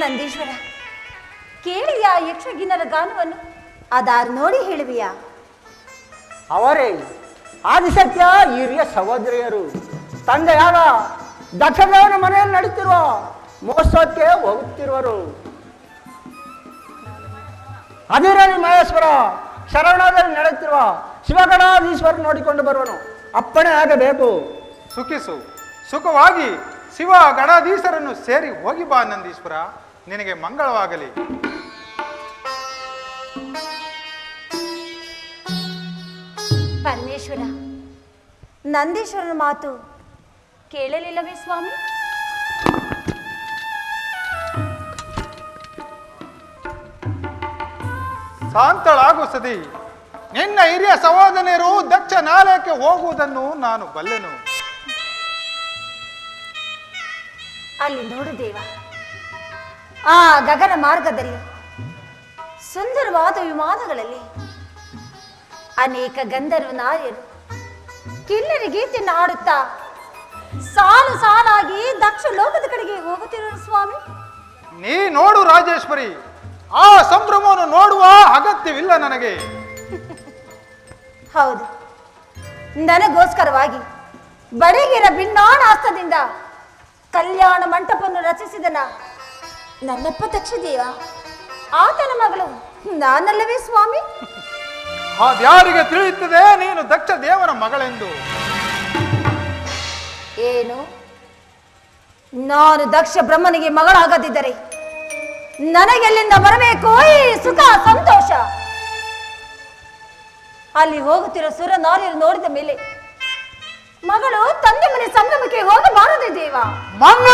ನಂದೀಶ್ವರ, ಕೇಳಿಯಾ ಯಕ್ಷಗಿನ್ನರ ಗಾನವನ್ನು? ಅದಾರು ನೋಡಿ ಹೇಳುವಿಯಾ? ಅವರೇ ಆದಿಶಕ್ತಿಯ ಹಿರಿಯ ಸಹೋದರಿಯರು. ತಂದೆಯಾದ ದಕ್ಷದೇವನ ಮನೆಯಲ್ಲಿ ನಡೀತಿರುವ ಮಹೋತ್ಸವಕ್ಕೆ ಹೋಗುತ್ತಿರುವರು. ಅದಿರಲಿ ಮಹೇಶ್ವರ, ಶರವಣದಲ್ಲಿ ನಡೆಯುತ್ತಿರುವ ಶಿವಗಣಾಧೀಶ್ವರ ನೋಡಿಕೊಂಡು ಬರುವನು. ಅಪ್ಪಣೆ ಆಗಬೇಕು. ಸುಖಿಸು, ಸುಖವಾಗಿ ಶಿವ ಗಣಾಧೀಶರನ್ನು ಸೇರಿ ಹೋಗಿ ಬಾ ನಂದೀಶ್ವರ, ನಿನಗೆ ಮಂಗಳವಾಗಲಿ. ಪರಮೇಶ್ವರ, ನಂದೀಶ್ವರನ ಮಾತು ಕೇಳಲಿಲ್ಲವೇ ಸ್ವಾಮಿ? ಶಾಂತಳಾಗು ಸತಿ. ನಿನ್ನ ಹಿರಿಯ ಸಹೋದರರು ದಕ್ಷ ನಾಲಯಕ್ಕೆ ಹೋಗುವುದನ್ನು ನಾನು ಬಲ್ಲೆನು. ಅಲ್ಲಿ ನೋಡು ದೇವ, ಆ ಗಗನ ಮಾರ್ಗದಲ್ಲಿ ಸುಂದರವಾದ ವಿಮಾನಗಳಲ್ಲಿ ಅನೇಕ ಗಂಧರ್ವ ನಾರ್ಯರು ಕಿನ್ನರಿ ಗೀತೆಯನ್ನು ಹಾಡುತ್ತಾ ಸಾಲು ಸಾಲಾಗಿ ದಕ್ಷ ಲೋಕದ ಕಡೆಗೆ ಹೋಗುತ್ತಿರುವ ಸ್ವಾಮಿ. ನೀ ನೋಡು ರಾಜೇಶ್ವರಿ, ಆ ಸಂಭ್ರಮವನ್ನು ನೋಡುವ ಅಗತ್ಯವಿಲ್ಲ ನನಗೆ. ಹೌದು, ನನಗೋಸ್ಕರವಾಗಿ ಬಡಗಿರ ಭಿನ್ನಾಣಾಸ್ತದಿಂದ ಕಲ್ಯಾಣ ಮಂಟಪವನ್ನು ರಚಿಸಿದನ ನನ್ನಪ್ಪ ದಕ್ಷದೇವ, ಆತನ ಮಗಳು ನಾನಲ್ಲವೇ ಸ್ವಾಮಿ? ಅದ್ಯಾರಿಗೆ ತಿಳಿಯುತ್ತದೆ ನೀನು ದಕ್ಷ ದೇವನ ಮಗಳೆಂದು? ಏನು, ನಾನು ದಕ್ಷ ಬ್ರಹ್ಮನಿಗೆ ಮಗಳಾಗದಿದ್ದರೆ ನನಗೆಲ್ಲಿಂದ ಬರಬೇಕು ಈ ಸುಖ ಸಂತೋಷ? ಅಲ್ಲಿ ಹೋಗುತ್ತಿರೋ ಸುರ ನಾರ್ಯರು ನೋಡಿದ ಮೇಲೆ ಮಗಳು ತಂದೆ ಮನೆ ಸಂಗಮಕ್ಕೆ ಹೋಗಬಾರದೆ ದೇವ. ಮಂಗ,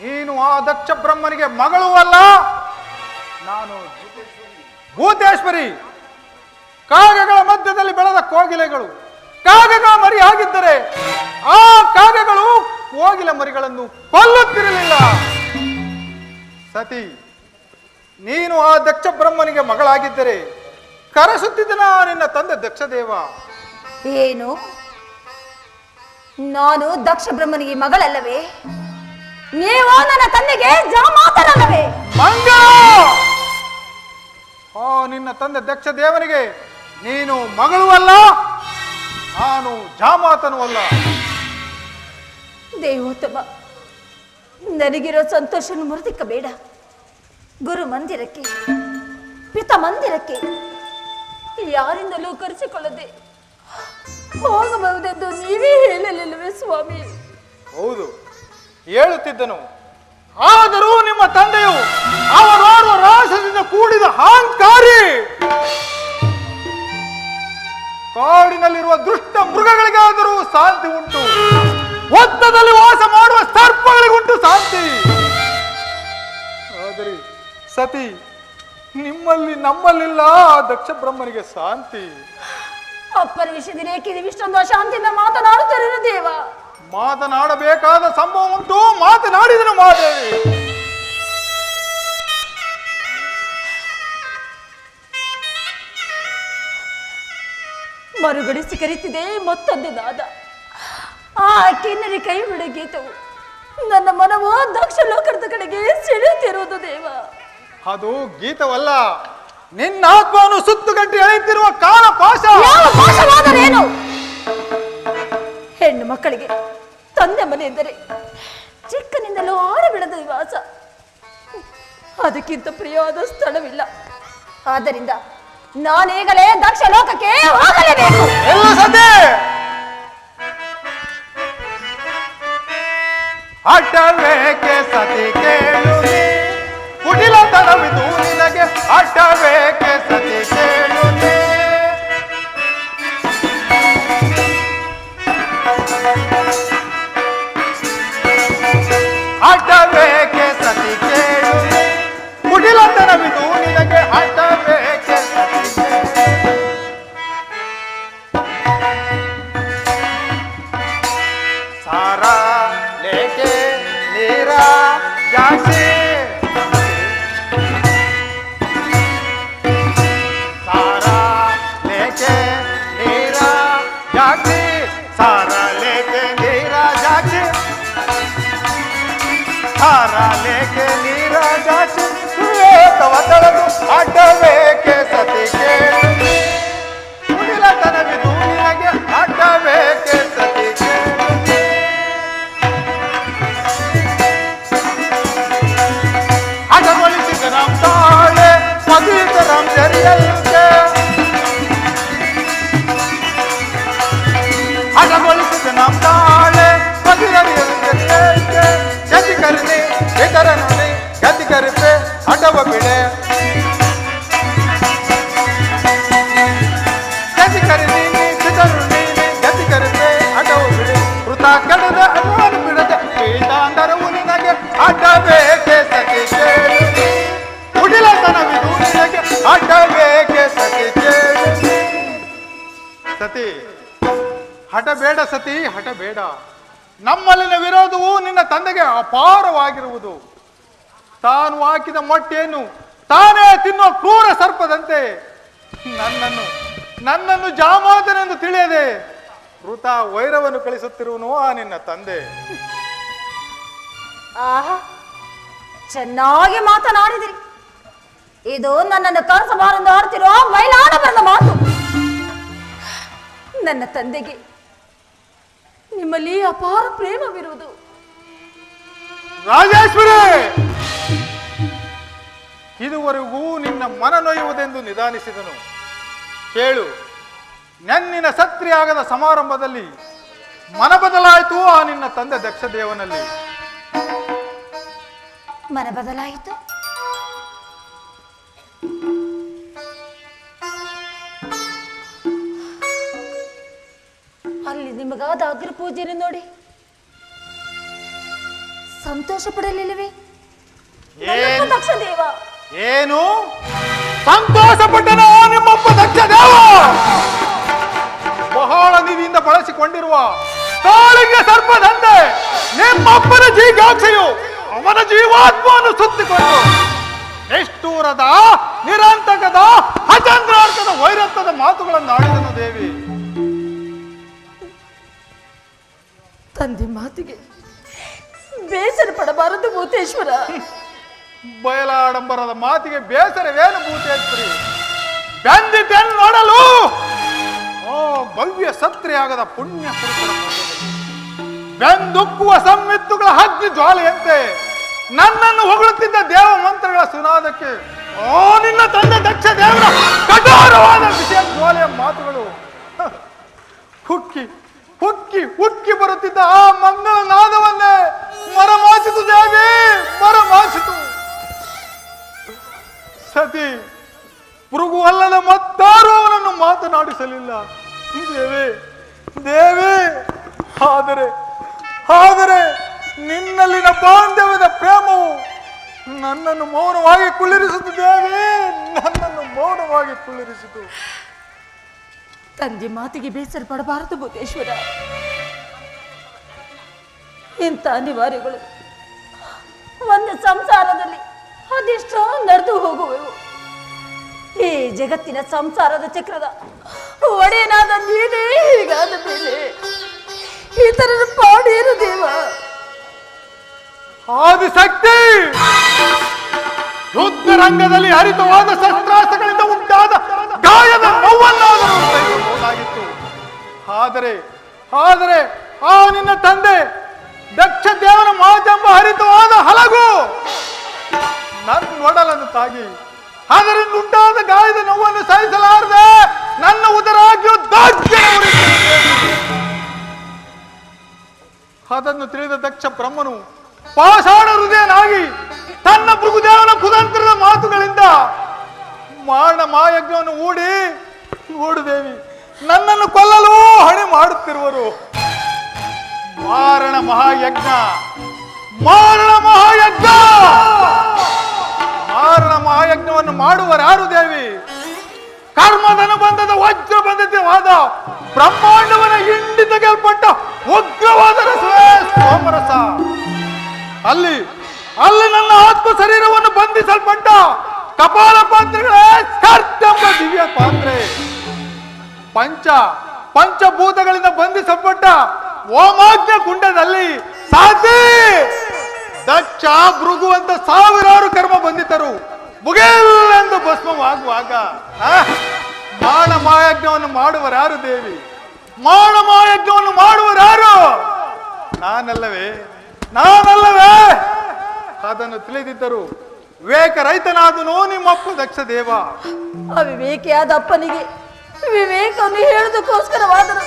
ನೀನು ಆ ದಕ್ಷ ಬ್ರಹ್ಮನಿಗೆ ಮಗಳು ಅಲ್ಲ, ನಾನು ಭೂತೇಶ್ವರಿ. ಕಾಗಗಳ ಮಧ್ಯದಲ್ಲಿ ಬೆಳೆದ ಕೋಗಿಲೆಗಳು ಕಾಗಗಳ ಮರಿ ಆಗಿದ್ದರೆ ಆ ಕಾಗಗಳು ಕೋಗಿಲ ಮರಿಗಳನ್ನು ಕೊಲ್ಲುತ್ತಿರಲಿಲ್ಲ. ಸತಿ, ನೀನು ಆ ದಕ್ಷ ಬ್ರಹ್ಮನಿಗೆ ಮಗಳಾಗಿದ್ದರೆ ಕರೆಸುತ್ತಿದ್ದನ ನಿನ್ನ ತಂದೆ ದಕ್ಷದೇವ. ಏನು, ನಾನು ದಕ್ಷ ಬ್ರಹ್ಮನಿಗೆ ಮಗಳಲ್ಲವೇ? ನೀವು ನನ್ನ ತಂದೆಗೆ ಜಾಮಾತನಲ್ಲವೇ? ಮಂಗ, ಆ ನಿನ್ನ ತಂದೆ ದಕ್ಷ ದೇವನಿಗೆ ನೀನು ಮಗಳು ಅಲ್ಲ, ನಾನು ಜಾಮಾತನೂ ಅಲ್ಲ. ದೇವೋತ್ತಮ, ನನಗಿರೋ ಸಂತೋಷವನ್ನು ಮುರಿದಿಕ್ಕಬೇಡ. ಗುರು ಮಂದಿರಕ್ಕೆ, ಪಿತ ಮಂದಿರಕ್ಕೆ ಯಾರಿಂದಲೂ ಕರೆಸಿಕೊಳ್ಳದೆ ಹೋಗಬಹುದೆಂದು ನೀವೇ ಹೇಳಲಿಲ್ಲವೇ ಸ್ವಾಮಿ? ಹೌದು, ಹೇಳುತ್ತಿದ್ದನು. ಆದರೂ ನಿಮ್ಮ ತಂದೆಯು ಅವರಾಡುವ ರಾಸದಿಂದ ಕೂಡಿದ ಅಹಂಕಾರಿ. ಕಾಡಿನಲ್ಲಿರುವ ದುಷ್ಟ ಮೃಗಗಳಿಗಾದರೂ ಶಾಂತಿ ಉಂಟು, ಒತ್ತದಲ್ಲಿ ವಾಸ ಮಾಡುವ ಸರ್ಪಗಳಿಗುಂಟು ಶಾಂತಿ. ಆದರೆ ಸತಿ, ನಿಮ್ಮಲ್ಲಿ ನಮ್ಮಲ್ಲಿಲ್ಲ ದಕ್ಷ ಬ್ರಹ್ಮನಿಗೆ ಶಾಂತಿ. ಅಪ್ಪನ ವಿಷಯದಲ್ಲಿ ಏಕೆ ಇಷ್ಟೊಂದು ಅಶಾಂತಿಯಿಂದ ಮಾತನಾಡುತ್ತಾರೆ ದೇವ? ಮಾತನಾಡಬೇಕಾದ ಸಂಭವ ಉಂಟು, ಮಾತನಾಡಿದನು ಮಾದೇವಿ. ಮರುಗಡಿಸಿ ಕರೀತಿದೆ ಮತ್ತೊಂದು ನಾದ. ಆ ಕಿನ್ನರಿ ಕೈ ಬಿಡ ಗೀತವು ನನ್ನ ಮನವು ದಕ್ಷ ಲೋಕದ ಕಡೆಗೆ ಸೆಳೆಯುತ್ತಿರುವುದು ದೇವ. ಅದು ಗೀತವಲ್ಲ, ನಿನ್ನ ಆತ್ಮವನ್ನು ಸುತ್ತು ಗಂಟೆ ಎಳೆಯುತ್ತಿರುವ ಕಾಲ ಪಾಶ. ಯಾವ ಪಾಶವಾದರೇನು? ಹೆಣ್ಣು ಮಕ್ಕಳಿಗೆ ತಂದೆ ಮನೆ ಎಂದರೆ ಚಿಕ್ಕನಿಂದಲೂ ಆಡಬಿಡದ ನಿವಾಸ, ಅದಕ್ಕಿಂತ ಪ್ರಿಯವಾದ ಸ್ಥಳವಿಲ್ಲ. ಆದ್ದರಿಂದ ನಾನೀಗಲೇ ದಕ್ಷ ಲೋಕಕ್ಕೆ ಹೋಗಲೇಬೇಕು. ಎಲ್ಲ ಸದ್ಯ ಅಡ್ಡವೇಕೆ ಸತಿ ಕೇಳುನಿ, ಕುಟಿಲತನವಿದು ನಿನಗೆ ಅಡ್ಡವೇಕೆ ಸತಿ ಕೇಳುನಿ. ಅಡ್ಡವೇಕೆ ಸತಿ ಕೇಳುನಿ, ಕುಟಿಲತನವಿದು ನಿನಗೆ ಅಡ್ಡವೇಕೆ ಸತಿ ಕೇಳುನಿ. सारा लेके नीरा जाके, सारा लेके नीरा जाके, सारा लेके नीरा जाके, सारा लेके नीरा जाके, ತವತಳದು ಅಡ್ಡವೇಕೆ ಸತಿ ಕೇಳುನಿ, ಕುಡಿಲತನವಿದು ನಿನಗೆ ಅಡ್ಡವೇಕೆ ಸತಿ ಕೇಳುನಿ. ಅಡಗೊಳಿಸಿದ ನಮ್ಮ ತಾಳೆ ಪದೀತ ರಾಮ್ ಜರಿಯಲ್ಗೆ, ಅಡಗೊಳಿಸಿದ ನಮ್ಮ ಹಠ ಬೇಡ ಸತಿ, ಹಠ ಬೇಡ. ನಮ್ಮಲ್ಲಿನ ವಿರೋಧವು ನಿನ್ನ ತಂದೆಗೆ ಅಪಾರವಾಗಿರುವುದು. ತಾನು ಹಾಕಿದ ಮೊಟ್ಟೆಯನ್ನು ತಾನೇ ತಿನ್ನುವ ಕ್ರೂರ ಸರ್ಪದಂತೆ ನನ್ನನ್ನು ಜಾಮಾತನೆಂದು ತಿಳಿಯದೆ ವೃತ ವೈರವನ್ನು ಕಳಿಸುತ್ತಿರುವನು ಆ ನಿನ್ನ ತಂದೆ. ಆಹಾ, ಚೆನ್ನಾಗಿ ಮಾತನಾಡಿದಿರಿ. ಇದು ನನ್ನನ್ನು ಕಳಿಸಬಾರೆಂದು ಆಡ್ತಿರೋ ಮೈಲಾಡಬಾರದ ಮಾತು. ನನ್ನ ತಂದೆಗೆ ನಿಮ್ಮಲ್ಲಿ ಅಪಾರ ಪ್ರೇಮವಿರುವುದು. ರಾಜೇಶ್ವರಿ, ಇದುವರೆಗೂ ನಿನ್ನ ಮನನೊಯ್ಯುವುದೆಂದು ನಿಧಾನಿಸಿದನು. ಕೇಳು, ನನ್ನಿನ ಸತ್ರಿಯಾಗದ ಸಮಾರಂಭದಲ್ಲಿ ಮನ ಬದಲಾಯಿತು ಆ ನಿನ್ನ ತಂದೆ ದಕ್ಷದೇವನಲ್ಲಿ. ಮನ ಬದಲಾಯಿತು? ಅಲ್ಲಿ ನಿಮಗಾದ ಅಗ್ರ ಪೂಜೆಯನ್ನು ನೋಡಿ ಸಂತೋಷ ಪಡಲಿಲ್ಲವೇ ದಕ್ಷದೇವ? ಏನು ಸಂತೋಷ ಪಟ್ಟನ ನಿಮ್ಮಪ್ಪ ದಕ್ಷದೇವ? ಬಹಳ ನಿಧಿಯಿಂದ ಬಳಸಿಕೊಂಡಿರುವ ಕಾಳಿಂಗ ಸರ್ಪದಂತೆ ನಿಮ್ಮಪ್ಪನ ಜೀಗಾಕ್ಷೆಯು ಅವನ ಜೀವಾತ್ಮವನ್ನು ಸುತ್ತಿಕೊಂಡು ನಿಷ್ಠೂರದ ನಿರಂತಕದ ಅಚಂದ್ರಾರ್ಕದ ವೈರತ್ವದ ಮಾತುಗಳನ್ನು ಆಡಿದನು ದೇವಿ. ತಂದೆ ಮಾತಿಗೆ ಬೇಸರ ಪಡಬಾರದು ಭೂತೇಶ್ವರ. ಬಯಲಾಡಂಬರದ ಮಾತಿಗೆ ಬೇಸರವೇನು ಭೂತೇಶ್ವರಿ? ಬೆಂದಿತೆನ್ನು ನೋಡಲು ಭವ್ಯ ಸತ್ರೆಯಾಗದ ಪುಣ್ಯ ಪುರುಷರ ಬೆಂದುಕ್ಕುವ ಸಂವಿತ್ತುಗಳ ಅಗ್ನಿ ಜ್ವಾಲೆಯಂತೆ ನನ್ನನ್ನು ಹೊಗಳುತ್ತಿದ್ದ ದೇವ ಮಂತ್ರಗಳ ಸುನಾದಕ್ಕೆ ನಿನ್ನ ತಂದೆ ದಕ್ಷ ದೇವರ ಕಠೋರವಾದ ವಿಷಯ ಜ್ವಾಲೆಯ ಮಾತುಗಳು ಹುಕ್ಕಿ ಹುಕ್ಕಿ ಹುಕ್ಕಿ ಬರುತ್ತಿದ್ದ ಆ ಮಂಗಳ ನಾದವನ್ನೇ ಮರಮಾಚಿತು ದೇವಿ, ಮರಮಾಚಿತು. ಸತಿ ಭೃಗು ಅಲ್ಲದ ಮತ್ತಾರು ಅವನನ್ನು ಮಾತನಾಡಿಸಲಿಲ್ಲ. ದೇವಿ ದೇವಿ, ಆದರೆ ನಿನ್ನಲ್ಲಿನ ಬಾಂಧವ್ಯದ ಪ್ರೇಮವು ನನ್ನನ್ನು ಮೌನವಾಗಿ ಕುಳ್ಳಿರಿಸಿತು ದೇವಿ, ನನ್ನನ್ನು ಮೌನವಾಗಿ ಕುಳ್ಳಿರಿಸಿತು. ತಂದೆ ಮಾತಿಗೆ ಬೇಸರ ಪಡಬಾರದು ಭೂತೇಶ್ವರ. ಇಂಥ ಅನಿವಾರ್ಯಗಳು ಒಂದು ಸಂಸಾರದಲ್ಲಿ ಅದೆಷ್ಟೋ ನಡೆದು ಹೋಗುವೆವು. ಈ ಜಗತ್ತಿನ ಸಂಸಾರದ ಚಕ್ರದ ಒಡೆಯನಾದ ನೀನೇ ಹೀಗಾದ ಮೇಲೆ ಇತರರ ಪಾಡೇನು ದೇವ? ಆದಿಶಕ್ತಿ, ಯುದ್ಧ ರಂಗದಲ್ಲಿ ಹರಿತವಾದ ಶಸ್ತ್ರಾಸ್ತ್ರಗಳಿಂದ ಉಂಟಾದ ಗಾಯದ ನೋವನ್ನಾದರೂ ತೆಗೆದುಕೊಳ್ಳಲಾಗಿತ್ತು. ಆದರೆ ಆ ನಿನ್ನ ತಂದೆ ದಕ್ಷ ದೇವನ ಮಾತೆಂಬ ಹರಿತವಾದ ಹಲಗು ನನ್ನ ಒಡಲನ್ನು ತಾಗಿ ಅದರಿಂದ ಉಂಟಾದ ಗಾಯದ ನೋವನ್ನು ಸಹಿಸಲಾರದೆ ನನ್ನ ಉದರಾಗ್ಯೂ ಅದನ್ನು ತಿಳಿದ ದಕ್ಷ ಬ್ರಹ್ಮನು ಪಾಷಾಣ ಹೃದಯನಾಗಿ ತನ್ನ ಭೃಗುದೇವನ ಕುತಂತ್ರದ ಮಾತುಗಳಿಂದ ಮಾರಣ ಮಹಾಯಜ್ಞವನ್ನು ಓಡುದೇವಿ ನನ್ನನ್ನು ಕೊಲ್ಲಲು ಹಣೆ ಮಾಡುತ್ತಿರುವರು. ಮಾರಣ ಮಹಾಯಜ್ಞ ಮಹಾಯಜ್ಞವನ್ನು ಮಾಡುವರಾರು ದೇವಿ? ಕರ್ಮದನುಬಂಧದ ವಜ್ರ ಬಂಧಿತವಾದ ಬ್ರಹ್ಮಾಂಡವನ ಹಿಂಡಿ ತೆಗೆಯಲ್ಪಟ್ಟ ಉಗ್ರವಾದ ರಸವೇ ಸೋಮರಸ. ಅಲ್ಲಿ ನನ್ನ ಆತ್ಮ ಶರೀರವನ್ನು ಬಂಧಿಸಲ್ಪಟ್ಟ ಕಪಾಲ ಪಾತ್ರೆಗಳೇ ಸ್ಕರ್ತೆಂಬ ದಿವ್ಯ ಪಾತ್ರೆ. ಪಂಚಭೂತಗಳಿಂದ ಬಂಧಿಸಲ್ಪಟ್ಟ ಓಮಾಜ್ಞ ಕುಂಡದಲ್ಲಿ ಸಾತಿ ದಕ್ಷ ಭೃಗು ಅಂತ ಸಾವಿರಾರು ಕರ್ಮ ಬಂಧಿತರು ಮುಗಿಲೆಂದು ಭಸ್ಮವಾಗುವಾಗ ಮಾಣ ಮಾಯಜ್ಞವನ್ನು ಮಾಡುವರಾರು ದೇವಿ? ಮಾಣ ಮಾಯಜ್ಞವನ್ನು ಮಾಡುವರಾರು? ನಾನಲ್ಲವೇ? ಅದನ್ನು ತಿಳಿದಿದ್ದರು ವಿವೇಕ ರೈತನಾದನು ನಿಮ್ಮಪ್ಪ ದಕ್ಷ ದೇವ. ಅವಿವೇಕಿಯಾದ ಅಪ್ಪನಿಗೆ ವಿವೇಕವನ್ನು ಹೇಳುವುದಕ್ಕೋಸ್ಕರವಾದರೂ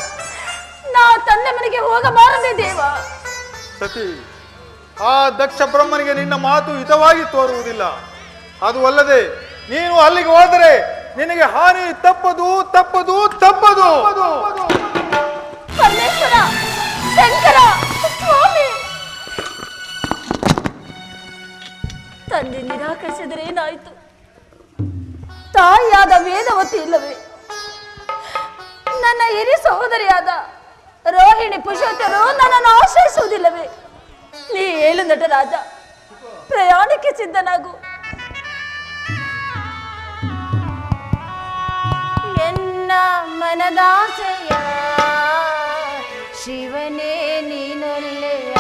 ನಾ ತಂದೆ ಮನೆಗೆ ಹೋಗಬಾರದೆ ದೇವ. ಸತಿ, ಆ ದಕ್ಷ ಬ್ರಹ್ಮನಿಗೆ ನಿನ್ನ ಮಾತು ಹಿತವಾಗಿ ತೋರುವುದಿಲ್ಲ. ಅದು ಅಲ್ಲದೆ ನೀನು ಅಲ್ಲಿಗೆ ಹೋದರೆ ನಿನಗೆ ಹಾನಿ ತಪ್ಪದು. ಪರಮೇಶ್ವರ, ಶಂಕರ, ಸ್ವಾಮಿ, ತಂದೆ ನಿರಾಕರಿಸಿದರೆ ಏನಾಯಿತು? ತಾಯಿಯಾದ ವೇದವತಿ ಇಲ್ಲವೇ? ನನ್ನ ಹಿರಿಯ ಸಹೋದರಿಯಾದ ರೋಹಿಣಿ ಪುರುಷೋತ್ತರು ನನ್ನನ್ನು ಆಶ್ರಯಿಸುವುದಿಲ್ಲವೇ? ನೀ ಹೇಳು ನಟರಾಜ, ಪ್ರಯಾಣಕ್ಕೆ ಸಿದ್ಧನಾಗು. ಎನ್ನ ಮನದಾಸೆಯ ಶಿವನೇ ನೀನೊಲ್ಲೆಯ.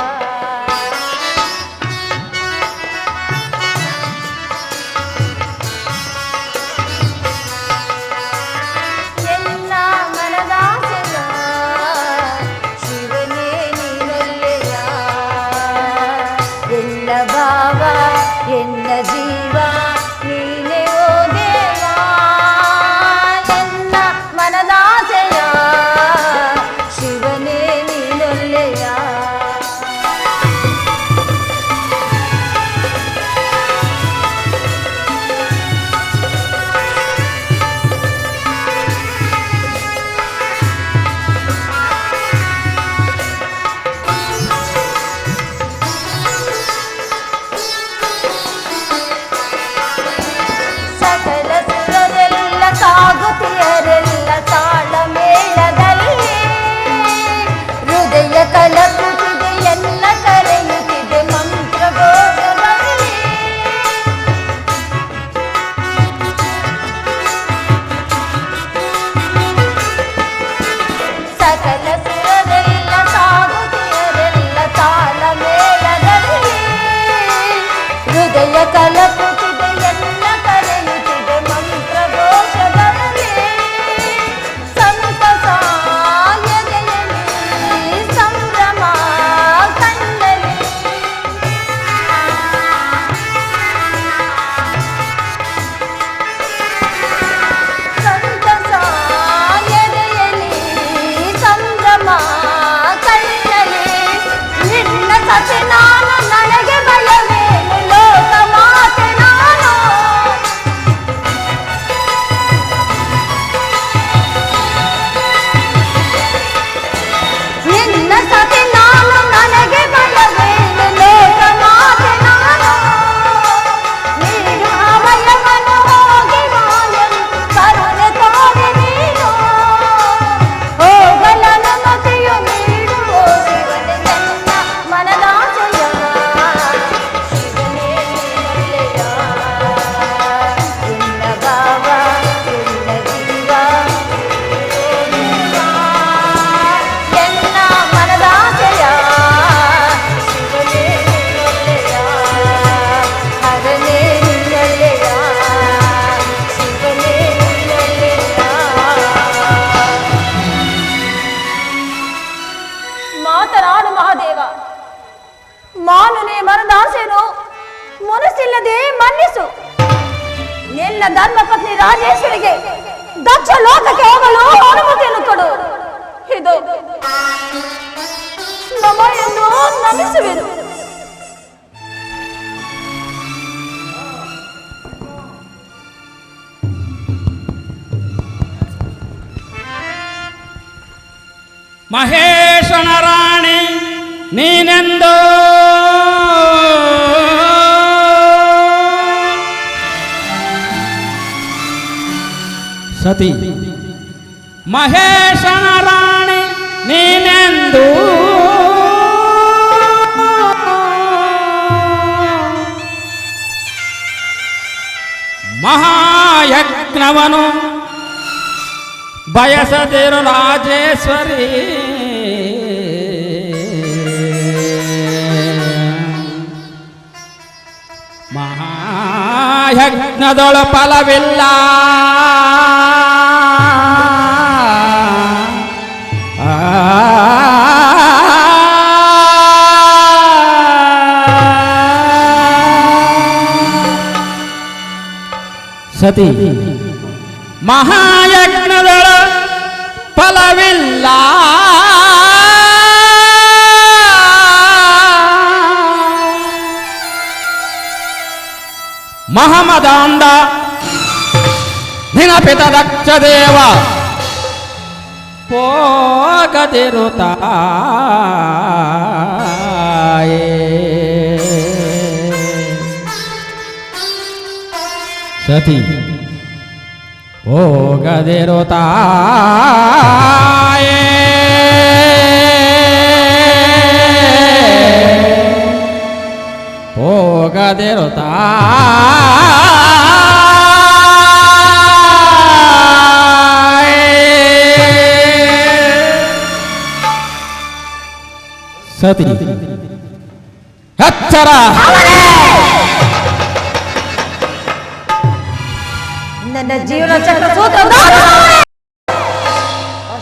ಎನ್ನ ಮನದಾಸೆಯ ಶಿವನೇ ನೀನೊಲ್ಲೆಯ. ಎನ್ನ ಭಾವ ಎನ್ನ ಜೀವ ನೀನೇ ಓ ದೇವಾ. ಎನ್ನ ಮನದಾಸೆಯ ಶಿವನೇ ನೀನೊಲ್ಲೆಯ. ಸಕಲ ಸುರರೆಲ್ಲ ಸಾಗುತ್ತಿಯರೆಲ್ಲ ತಾಳ ಮೇಳದಲ್ಲಿ ಹೃದಯ ಕಲಕುತ್ತಿದೆ ಎಲ್ಲ ಕರೆಯುತ್ತಿದೆ ಮಂತ್ರಘೋಷದಲ್ಲಿ. ಸಕಲ ಸುರರೆಲ್ಲ ಸಾಗುತ್ತಿಯರೆಲ್ಲ ತಾಳ ಮೇಳದಲ್ಲಿ ಹೃದಯ ಕಲಕುತ್ತಿದೆ ಎಲ್ಲ ಕರೆಯುತ್ತಿದೆ ಮಂತ್ರಘೋಷದಲ್ಲಿ. ಸಂತಸ ಎದೆಯಲ್ಲಿ ಸಂಭ್ರಮ ಕಣ್ಣಲ್ಲಿ. ಸಂತಸ ಎದೆಯಲ್ಲಿ ಸಂಭ್ರಮ ಕಣ್ಣಲ್ಲಿ. ನಿನ್ನ ಸತಿ ನಾನು ನನಗೆ ಭಯವೇನು ಲೋಕ ಮಾತೆ ನಾನು. ನಿನ್ನ ಸತಿ ನಾನು ನನಗೆ ಭಯವೇನು ಲೋಕ ಮಾತೆ ನಾನು. ನೀನು ಅಭಯವನ್ನು ಹೋಗಿ ಮಾಯನು ಕರುಣೆ ತೋರಿ ನೀನು. ಹೋಗಲನು ಮತಿಯು ನೀಡು ಓ ಶಿವನೇ ನನ್ನ ಮನದಾಸೆಯ ಶಿವನೇ ನೀನೊಲ್ಲೆಯ. ಎನ್ನ ಭಾವ ಎನ್ನ ಜೀವ ಎನ್ನ ಮನದಾಸೆಯ ಶಿವನೇ ನೀನೊಲ್ಲೆಯ. ಹರನೇ ನೀನೊಲ್ಲೆಯ ಶಿವನೇ ನೀನೊಲ್ಲೆಯ. ಮಾತನಾಡು ಮಹಾದೇವ, ಮಾನುನೇ ಮನದಾಸೆನು ಮುನಸಿಲ್ಲದೆ ಮನ್ನಿಸು. ನಿನ್ನ ಧರ್ಮಪತ್ನಿ ರಾಜೇಶ್ವರಿಗೆ ದಕ್ಷ ಲೋಕಕ್ಕೆ ಹೋಗಲು ಅನುಮತಿಯನ್ನು ಕೊಡು. ಇದು ನಮ ಎಂದು ನಮಿಸುವೆನು. ಮಹೇಶನ ರಾಣಿ ನೀನೆಂದು ಸತಿ. ಮಹೇಶನ ರಾಣಿ ನೀನೆಂದು ಮಹಾಯಜ್ಞವನು ಬಯಸದಿರು ರಾಜೇಶ್ವರಿ. ಮಹಾಯಜ್ಞದೊಳ ಫಲವಿಲ್ಲ ಸತಿ. ಮಹಾಯಜ್ಞದೊಳ ಫಲವಿಲ್ಲ ಮಹಮದಾಂಧ ನಿನಪಿತ ದಕ್ಷ ದೇವ ಹೋಗದಿರುತ್ತಾಯೇ. ಸತಿ ಹೋಗದಿರುತ್ತಾಯೇ. ಹೋಗದಿರುತ್ತ ಸತಿ ಎಚ್ಚರ. ನನ್ನ ಜೀವನ ಚಕ್ರ ಸೂತ್ರ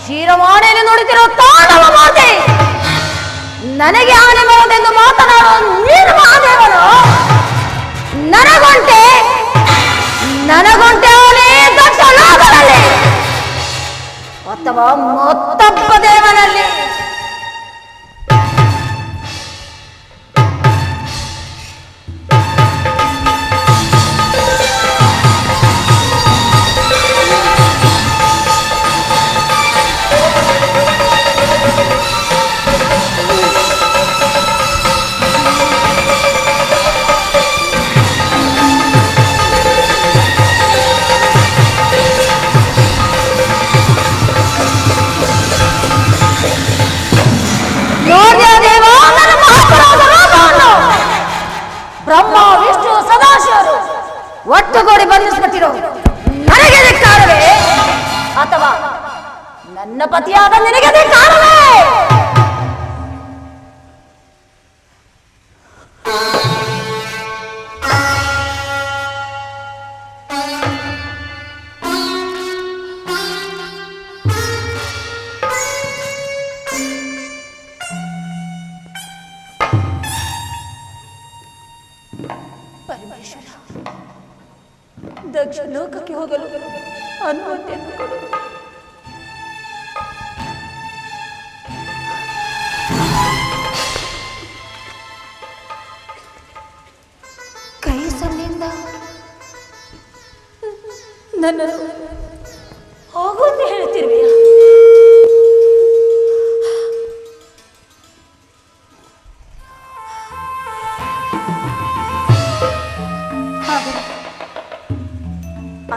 ಶೀರವಾಣಿಯಲ್ಲಿ ನುಡಿತಿರೋ ತಾಂಡವ ಮಾತೆ ನನಗೆ ಹಾನಿ ಬರುವುದೆಂದು ಮಾತನಾಡುವ ನೀನು ಮಹಾದೇವನು. ನನಗೊಂಟೆ ಅವನೇ ದಕ್ಷ ಲೋಕದಲ್ಲಿ ಅಥವಾ ಮತ್ತೊಬ್ಬ ದೇವನಲ್ಲಿ. ಬ್ರಹ್ಮ ವಿಷ್ಣು ಸದಾಶಿವರು ಒಟ್ಟುಗೂಡಿ ಬಂಧಿಸಿಬಿಟ್ಟಿರೋ ನನಗೆ ಧಿಕ್ಕಾರವೇ ಅಥವಾ ನನ್ನ ಪತಿಯಾದ ನಿನಗೆ ಧಿಕ್ಕಾರವೇ? ಪರಮೇಶ್ವರ, ದಕ್ಷ ಲೋಕಕ್ಕೆ ಹೋಗಲು ಅನುಮತಿಯನ್ನು ಕೊಡು. ಕೈ ಸನ್ನಿಂದ ನನ್ನನ್ನು ಹೋಗುವಂತೆ ಹೇಳ್ತಿರುವೆಯಾ?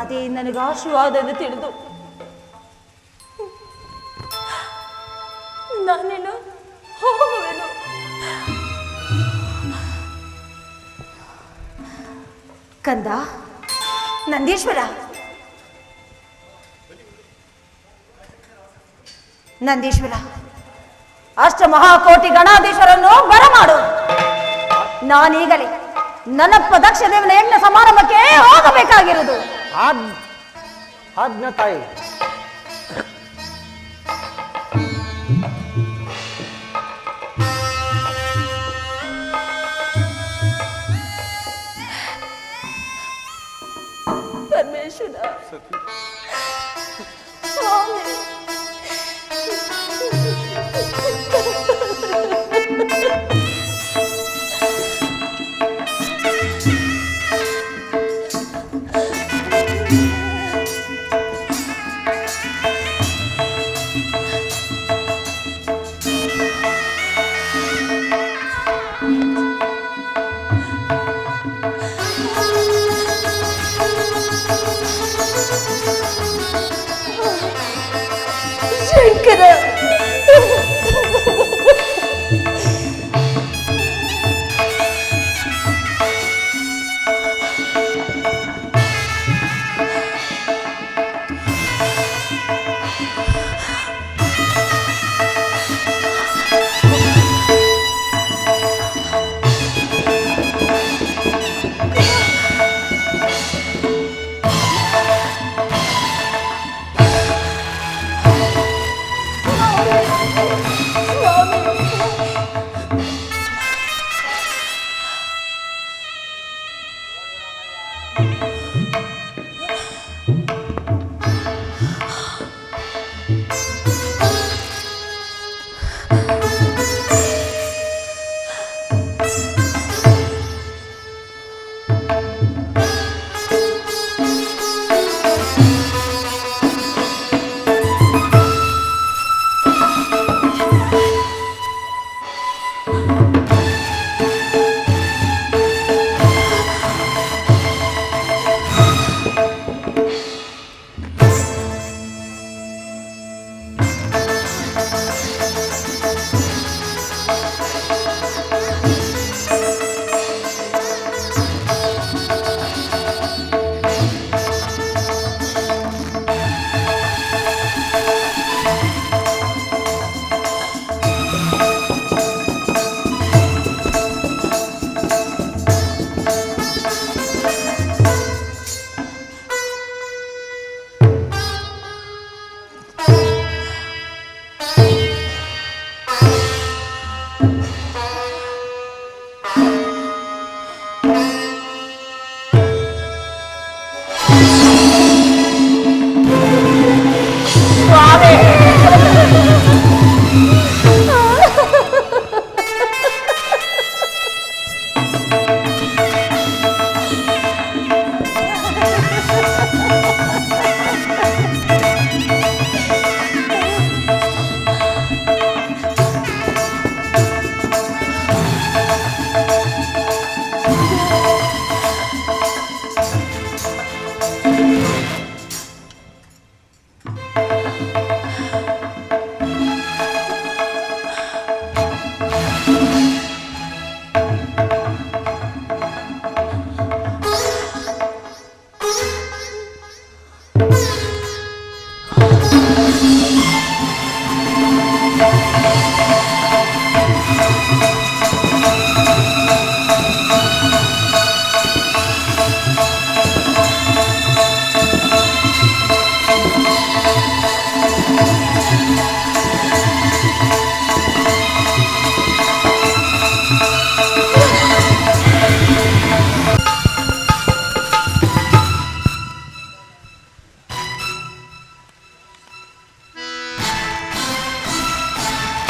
ಅದೇ ನನಗೆ ಆಶೀರ್ವಾದ ಎಂದು ತಿಳಿದು ನಾನೇನು ಹೋಗುವೆನು. ಕಂದ ನಂದೀಶ್ವರ, ನಂದೀಶ್ವರ, ಅಷ್ಟ ಮಹಾಕೋಟಿ ಗಣಾಧೀಶ್ವರನ್ನು ಬರಮಾಡು. ನಾನೀಗಲೇ ನನ್ನ ದಕ್ಷ ದೇವನ ಯಜ್ಞ ಸಮಾರಂಭಕ್ಕೆ ಹೋಗಬೇಕಾಗಿರುವುದು. ಆಜ್ಞಾ ತಾಯಿ. ಪರಮೇಶ್ವರ, ಸ್ವಾಮಿ,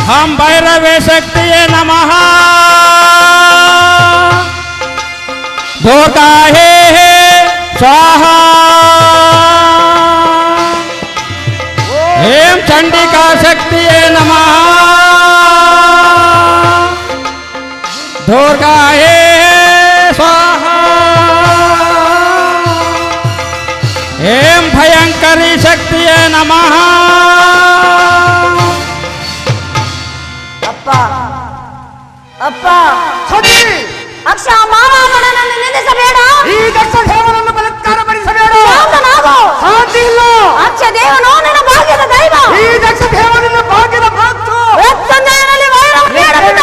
हम भैरवे शक्तिये नमः भोगा हे स्वाहा हेम चंडिका शक्तिये नमः दुर्गा हे स्वाहा हेम भयंकरी शक्तिये नमः ಅಪ್ಪ ಅಕ್ಷ ಮಾನವನನ್ನು ನಿಂದಿಸಬೇಡ. ಈ ದಕ್ಷ ದೇವನನ್ನು ಬಲಾತ್ಕಾರ ಪಡಿಸಬೇಡ. ಶಾಂತನಾಗು. ಶಾಂತಿ ಇಲ್ಲ. ಅಕ್ಷ ದೇವನು ನಿನ್ನ ಭಾಗ್ಯದ ದೈವ. ಈ ದಕ್ಷ ದೇವನನ್ನು ಭಾಗ್ಯದ ಭಕ್ತು. ರಕ್ತಂಜಯನಲ್ಲಿ ವೈರವನ್ನು ಬೇಡಬೇಡ.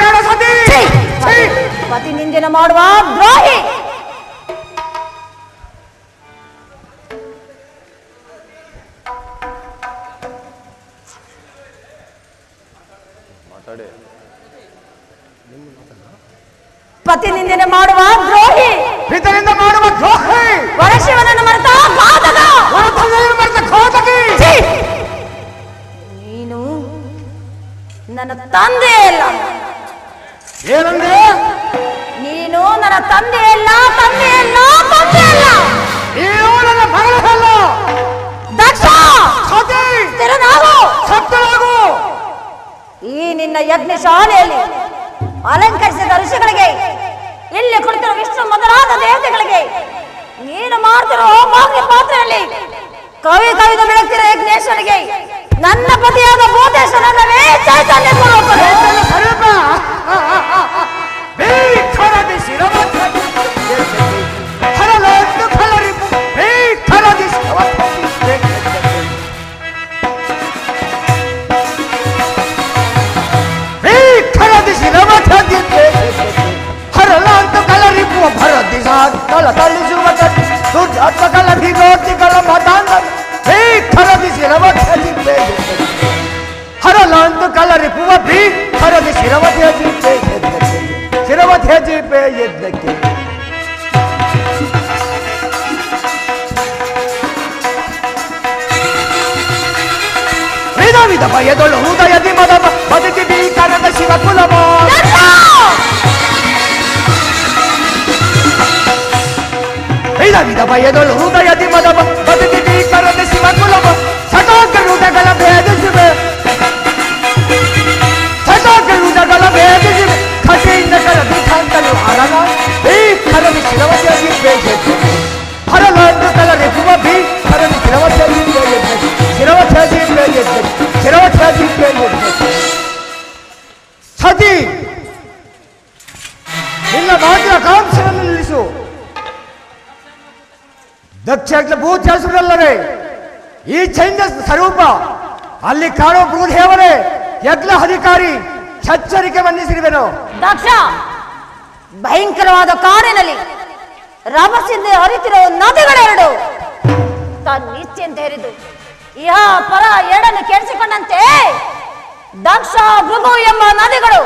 ಬೇಡ ಸತಿ. ಪತಿ ನಿಂದನ ಮಾಡುವ ದ್ರೋಹಿ. ಪತಿ ನಿಂದನೆ ಮಾಡುವ ದ್ರೋಹಿ. ಪಿತರಿಂದ ಮಾಡುವ ದ್ರೋಹಿ. ವರಶಿವನನ್ನು ಮರೆತ ಘಾತಕ. ವರತನೆಯನ್ನು ಮರೆತ ಘಾತಕಿ. ನೀನು ನನ್ನ ತಂದೆ ಅಲ್ಲ. ಏನಂದ್ರೆ? ನೀನು ನನ್ನ ತಂದೆ ಅಲ್ಲ, ತಂದೆ ಅಲ್ಲ, ತಂದೆ ಅಲ್ಲ. ನೀನು ನನ್ನ ಮಗಳಲ್ಲ. ದಕ್ಷ ಸತಿ. ಸ್ಥಿರನಾಗು. ಸತ್ತನಾಗು. ಈ ನಿನ್ನ ಯಜ್ಞ ಶಾಲೆಯಲ್ಲಿ ಅಲಂಕರಿಸಿದ ಋಷಿಗಳಿಗೆ, ಇಲ್ಲಿ ಕುಳಿತಿರುವ ವಿಷ್ಣು ಮೊದಲಾದ ದೇವತೆಗಳಿಗೆ, ನೀನು ಮಾಡ್ತಿರೋ ಹೋಮಾಗ್ನಿ ಪಾತ್ರೆಯಲ್ಲಿ ಕವಿ ಕವಿದ ಬೆಳಗ್ತಿರೋ ಯಜ್ಞೇಶ್ವರಿಗೆ ನನ್ನ ಪತಿಯಾದ ಭೂತೇಶ್ವರನವೇ ಚೈತನ್ಯ ಸ್ವರೂಪನು. ಸ್ವರೂಪ. ಬೇಕರದಿ ಶಿರವತ್ತಗಿ. ಹರಲೊಂದು ಕಲರಿಪು. ಬೇಕರದಿ ಶಿರವತ್ತಗಿ. ಬೇಕರದಿ ಶಿರವತ್ತಗಿ. ಹರಲೊಂದು ಕಲರಿಪುವ ಭರದಿ ಸಾಲ ತಳಿಸುವ ದುರ್ಜಾತ ಕಲ ವಿರೋಧಿಗಳ ಮತಾಂಗ. ಬೇಕರದಿ ಶಿರವತ್ತಗಿ. ಹರಲೊಂದು ಕಲರಿಪುವ ಬಿ ಹರದಿ ಶಿರವತಿ ಅಜಿಪೆ ಎದ್ದಕ್ಕೆ. ಶಿರವತಿ ಅಜಿಪೆ ಎದ್ದಕ್ಕೆ. ವಿಧ ವಿಧ ಭಯದೊಳು ಹೃದಯದಿ ಮದವ ಬದುಕಿ ಭೀಕರದ ಶಿವ ಕುಲವ. ವಿಧ ವಿಧ ಭಯದೊಳು ಹೃದಯದಿ ಮದವ ಬದುಕಿ ಭೀಕರದ ಶಿವ ಕುಲವ. ಸಟೋಕ ಹೃದಯಗಳ ಭೇದಿಸುವೆ. ಸಟೋಕ ಭೇದಿಸುವೆ. ಖಟಿಯಿಂದ ಕರದಿ ಕಾಂತಲು ಹರಲ. ಈ ಕರದಿ ಶಿರವತಿಯಾಗಿ ಬೇಜೆದ್ದು. ಹರಲೊಂದು ಕಲರಿಸುವ ಬಿ ಕರದಿ ಶಿರವತಿಯಾಗಿ ಬೇಜೆದ್ದು. ಶಿರವತಿಯಾಗಿ ಬೇಜೆದ್ದು. ಶಿರವತಿಯಾಗಿ ಬೇಜೆದ್ದು. ಸತಿ ನಿನ್ನ ಭಾಗ್ಯ ಕಾಂಕ್ಷೆಯನ್ನು ನಿಲ್ಲಿಸು. ದಕ್ಷ ಭೂಚಾಸುರಲ್ಲವೇ ಈ ಚೈನ್ಯ ಸ್ವರೂಪ ಅಲ್ಲಿ ಕಾಣೋ ಭೂದೇವರೇ ಯಜ್ಞ ಅಧಿಕಾರಿ ಛಚ್ಚರಿಕೆ ಬಂಧಿಸಿರುವೆನು. ದಕ್ಷ ಭಯಂಕರವಾದ ಕಾಡಿನಲ್ಲಿ ರಭಸದಿಂದ ಹರಿತಿರೋ ನದಿಗಳೆರಡು ತನ್ನಿಚ್ಛೆಂತ ಹರಿದು ಇಹ ಪರ ಎರಡನ್ನು ಕೆಡಿಸಿಕೊಂಡಂತೆ ದಕ್ಷ ಭೃಗು ಎಂಬ ನದಿಗಳು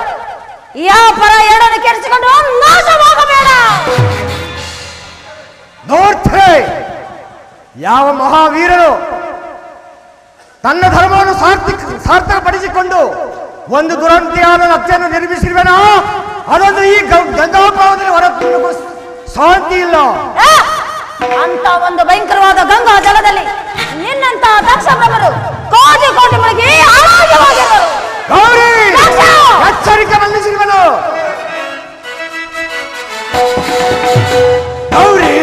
ಇಹ ಪರ ಎರಡನ್ನು ಕೆಡಿಸಿಕೊಂಡು ನಾಶವಾಗಬೇಡ. ನೋಡ್ತೇ ಯಾವ ಮಹಾವೀರನು ತನ್ನ ಧರ್ಮವನ್ನು ಸಾರ್ಥಕಪಡಿಸಿಕೊಂಡು ಒಂದು ದುರಂತಿಯಾದ ನಕ್ಷೆಯನ್ನು ನಿರ್ಮಿಸಿರುವೆನೋ ಅದೊಂದು ಈ ಗಂಗಾಪಾವದಲ್ಲಿ ಹೊರತುಂಬ ಶಾಂತಿ ಇಲ್ಲ. ಅಂತ ಒಂದು ಭಯಂಕರವಾದ ಗಂಗಾ ಜಲದಲ್ಲಿ ನಿನ್ನಂತ ದಕ್ಷ ಪ್ರಭರು ಕೋಟಿ ಕೋಟಿ ಮುಳುಗಿ ಆರೋಗ್ಯವಾಗಿದ್ದರು. ಗೌರಿ ಎಚ್ಚರಿಕೆ ಬಂಧಿಸಿರುವೆನು. ಗೌರಿ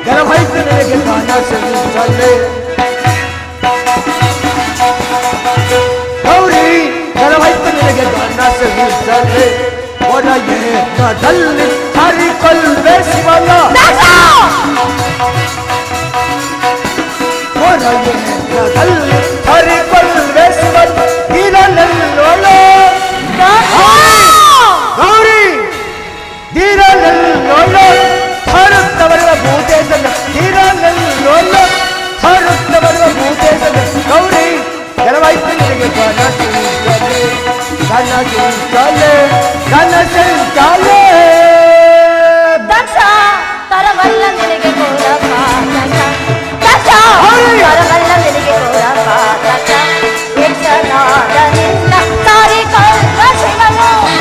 ಗರ್ಭೈತ ನನಗೆ ದಾನ ಸಲ್ಲಿಸಲೇ. ಗೌರಿ ಗರ್ಭೈತ ನನಗೆ ದಾನ ಸಲ್ಲಿಸಲೇ. ಒಡೆಯದಲ್ಲಿ ಹರಿಕೊಲ್ವೆ ಶಿವನ. ಒಡೆಯದಲ್ಲಿ ಹರಿಕೊಲ್ವೆ ಶಿವನ. ಇರಲೆಲ್ಲೋಳು ಗೌರಿ ಧೀರನೆಲ್ಲೋಳು ಹರುತ್ತವರುವ ಭೂತೇಶನ. ಧೀರನೆಲ್ಲೋಳು ಹರುತ್ತವರುವ ಭೂತೇಶನ. ಗೌರಿ ಕೆಲವೈತು ನಿನಗೆ ಕನಸಿಂಚಲೆ ಕನಸಿಂಚಲೆ ಕನಸಿಂಚಲೆ. ದಕ್ಷ ತರವಲ್ಲ ನಿನಗೆ ಘೋರ ಪಾತಕ. ದಕ್ಷ ತರವಲ್ಲ ನಿನಗೆ ಘೋರ ಪಾತಕ.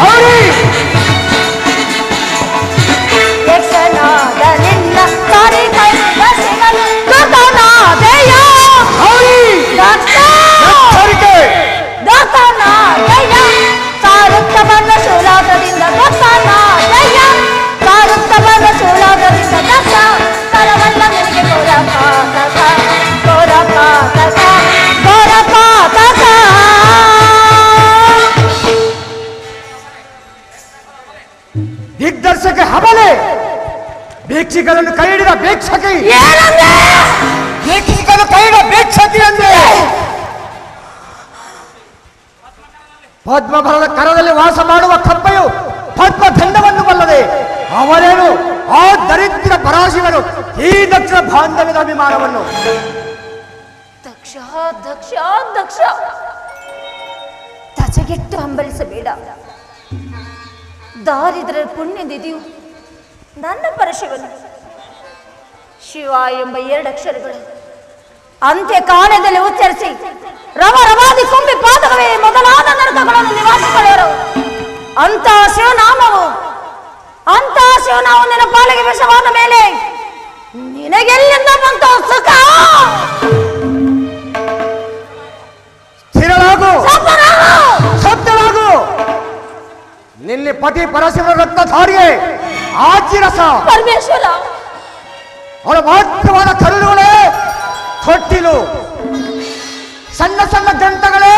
ಹೌರಿ ಯಕ್ಷನಾದ ನಿನ್ನ ಸಾರಿ ಕೈದ ಶಿವನು ದತ್ತನಾದೆಯ ಹೌರಿ ಎಚ್ಚರಿಕೆ ದತ್ತನಾದೆಯ ಸಾರುತ್ತ ಬಂದ ಶೂಲಾದದಿಂದ ದತ್ತನಾದೆಯ ಸಾರುತ್ತ ಬಂದ ಶೂಲಾದರಿಂದ ದತ್ತ ಕರವಲ್ಲ ನಿನಗೆ ಘೋರ ಪಾತಕ ಘೋರ ಪಾತಕ ಘೋರ ಪಾತಕ. ದಿಗ್ದರ್ಶಕ ಹಬಲೆ ಭಿಕ್ಷಿಕರನ್ನು ಕೈ ಹಿಡಿದ ಭಿಕ್ಷಕಿ ಏನಂದೆ? ಭಿಕ್ಷಿಕನು ಕೈ ಹಿಡಿದ ಭಿಕ್ಷಕಿ ಅಂದ್ರೆ ಪದ್ಮಭರದ ಕರದಲ್ಲಿ ವಾಸ ಮಾಡುವ ಕಪ್ಪೆಯು ಪದ್ಮದಂಡವನ್ನು ಬಲ್ಲದೆ ಅವರೇನು ಆ ದರಿದ್ರ ಪರಾಶಿವರು ಈ ದಕ್ಷಿಣ ಬಾಂಧವ್ಯದ ಅಭಿಮಾನವನ್ನು ದಕ್ಷ ದಕ್ಷ ದಕ್ಷ ತಚಗೆಟ್ಟು ಹಂಬಲಿಸಬೇಡ. ದಾರಿದ್ರ ಪುಣ್ಯನಿಧಿಯು ನನ್ನ ಪರಶಿವನು ಶಿವ ಎಂಬ 2 ಅಕ್ಷರಗಳು ಅಂತ್ಯ ಕಾಲದಲ್ಲಿ ಉಚ್ಚರಿಸಿ ರವ ರವಾದಿ ಕೊಂಬಿ ಪಾದಕವೇ ಮೊದಲಾದ ನರಕಗಳನ್ನು ನಿವಾಸಿಸುವರು. ಅಂತ ಶಿವನಾಮವು ನಿನ್ನ ಪಾಲಿಗೆ ವಿಷವಾದ ಮೇಲೆ ನಿನಗೆಲ್ಲಿಂದ ಬಂತ ಸುಖ? ಸ್ಥಿರಳಾಗು ಶಬ್ದವಾಗು. ನಿನ್ನೆ ಪತಿ ಪರಶಿವರ ರಕ್ತಧಾರಿಯೇ ಆಚಿರಸ ಪರಮೇಶ್ವರ ಅವಳ ಮಾತ್ರವಾದ ಕರುಳುಗಳೇ ತೊಟ್ಟಿಲು, ಸಣ್ಣ ಸಣ್ಣ ಗಂಟಗಳೇ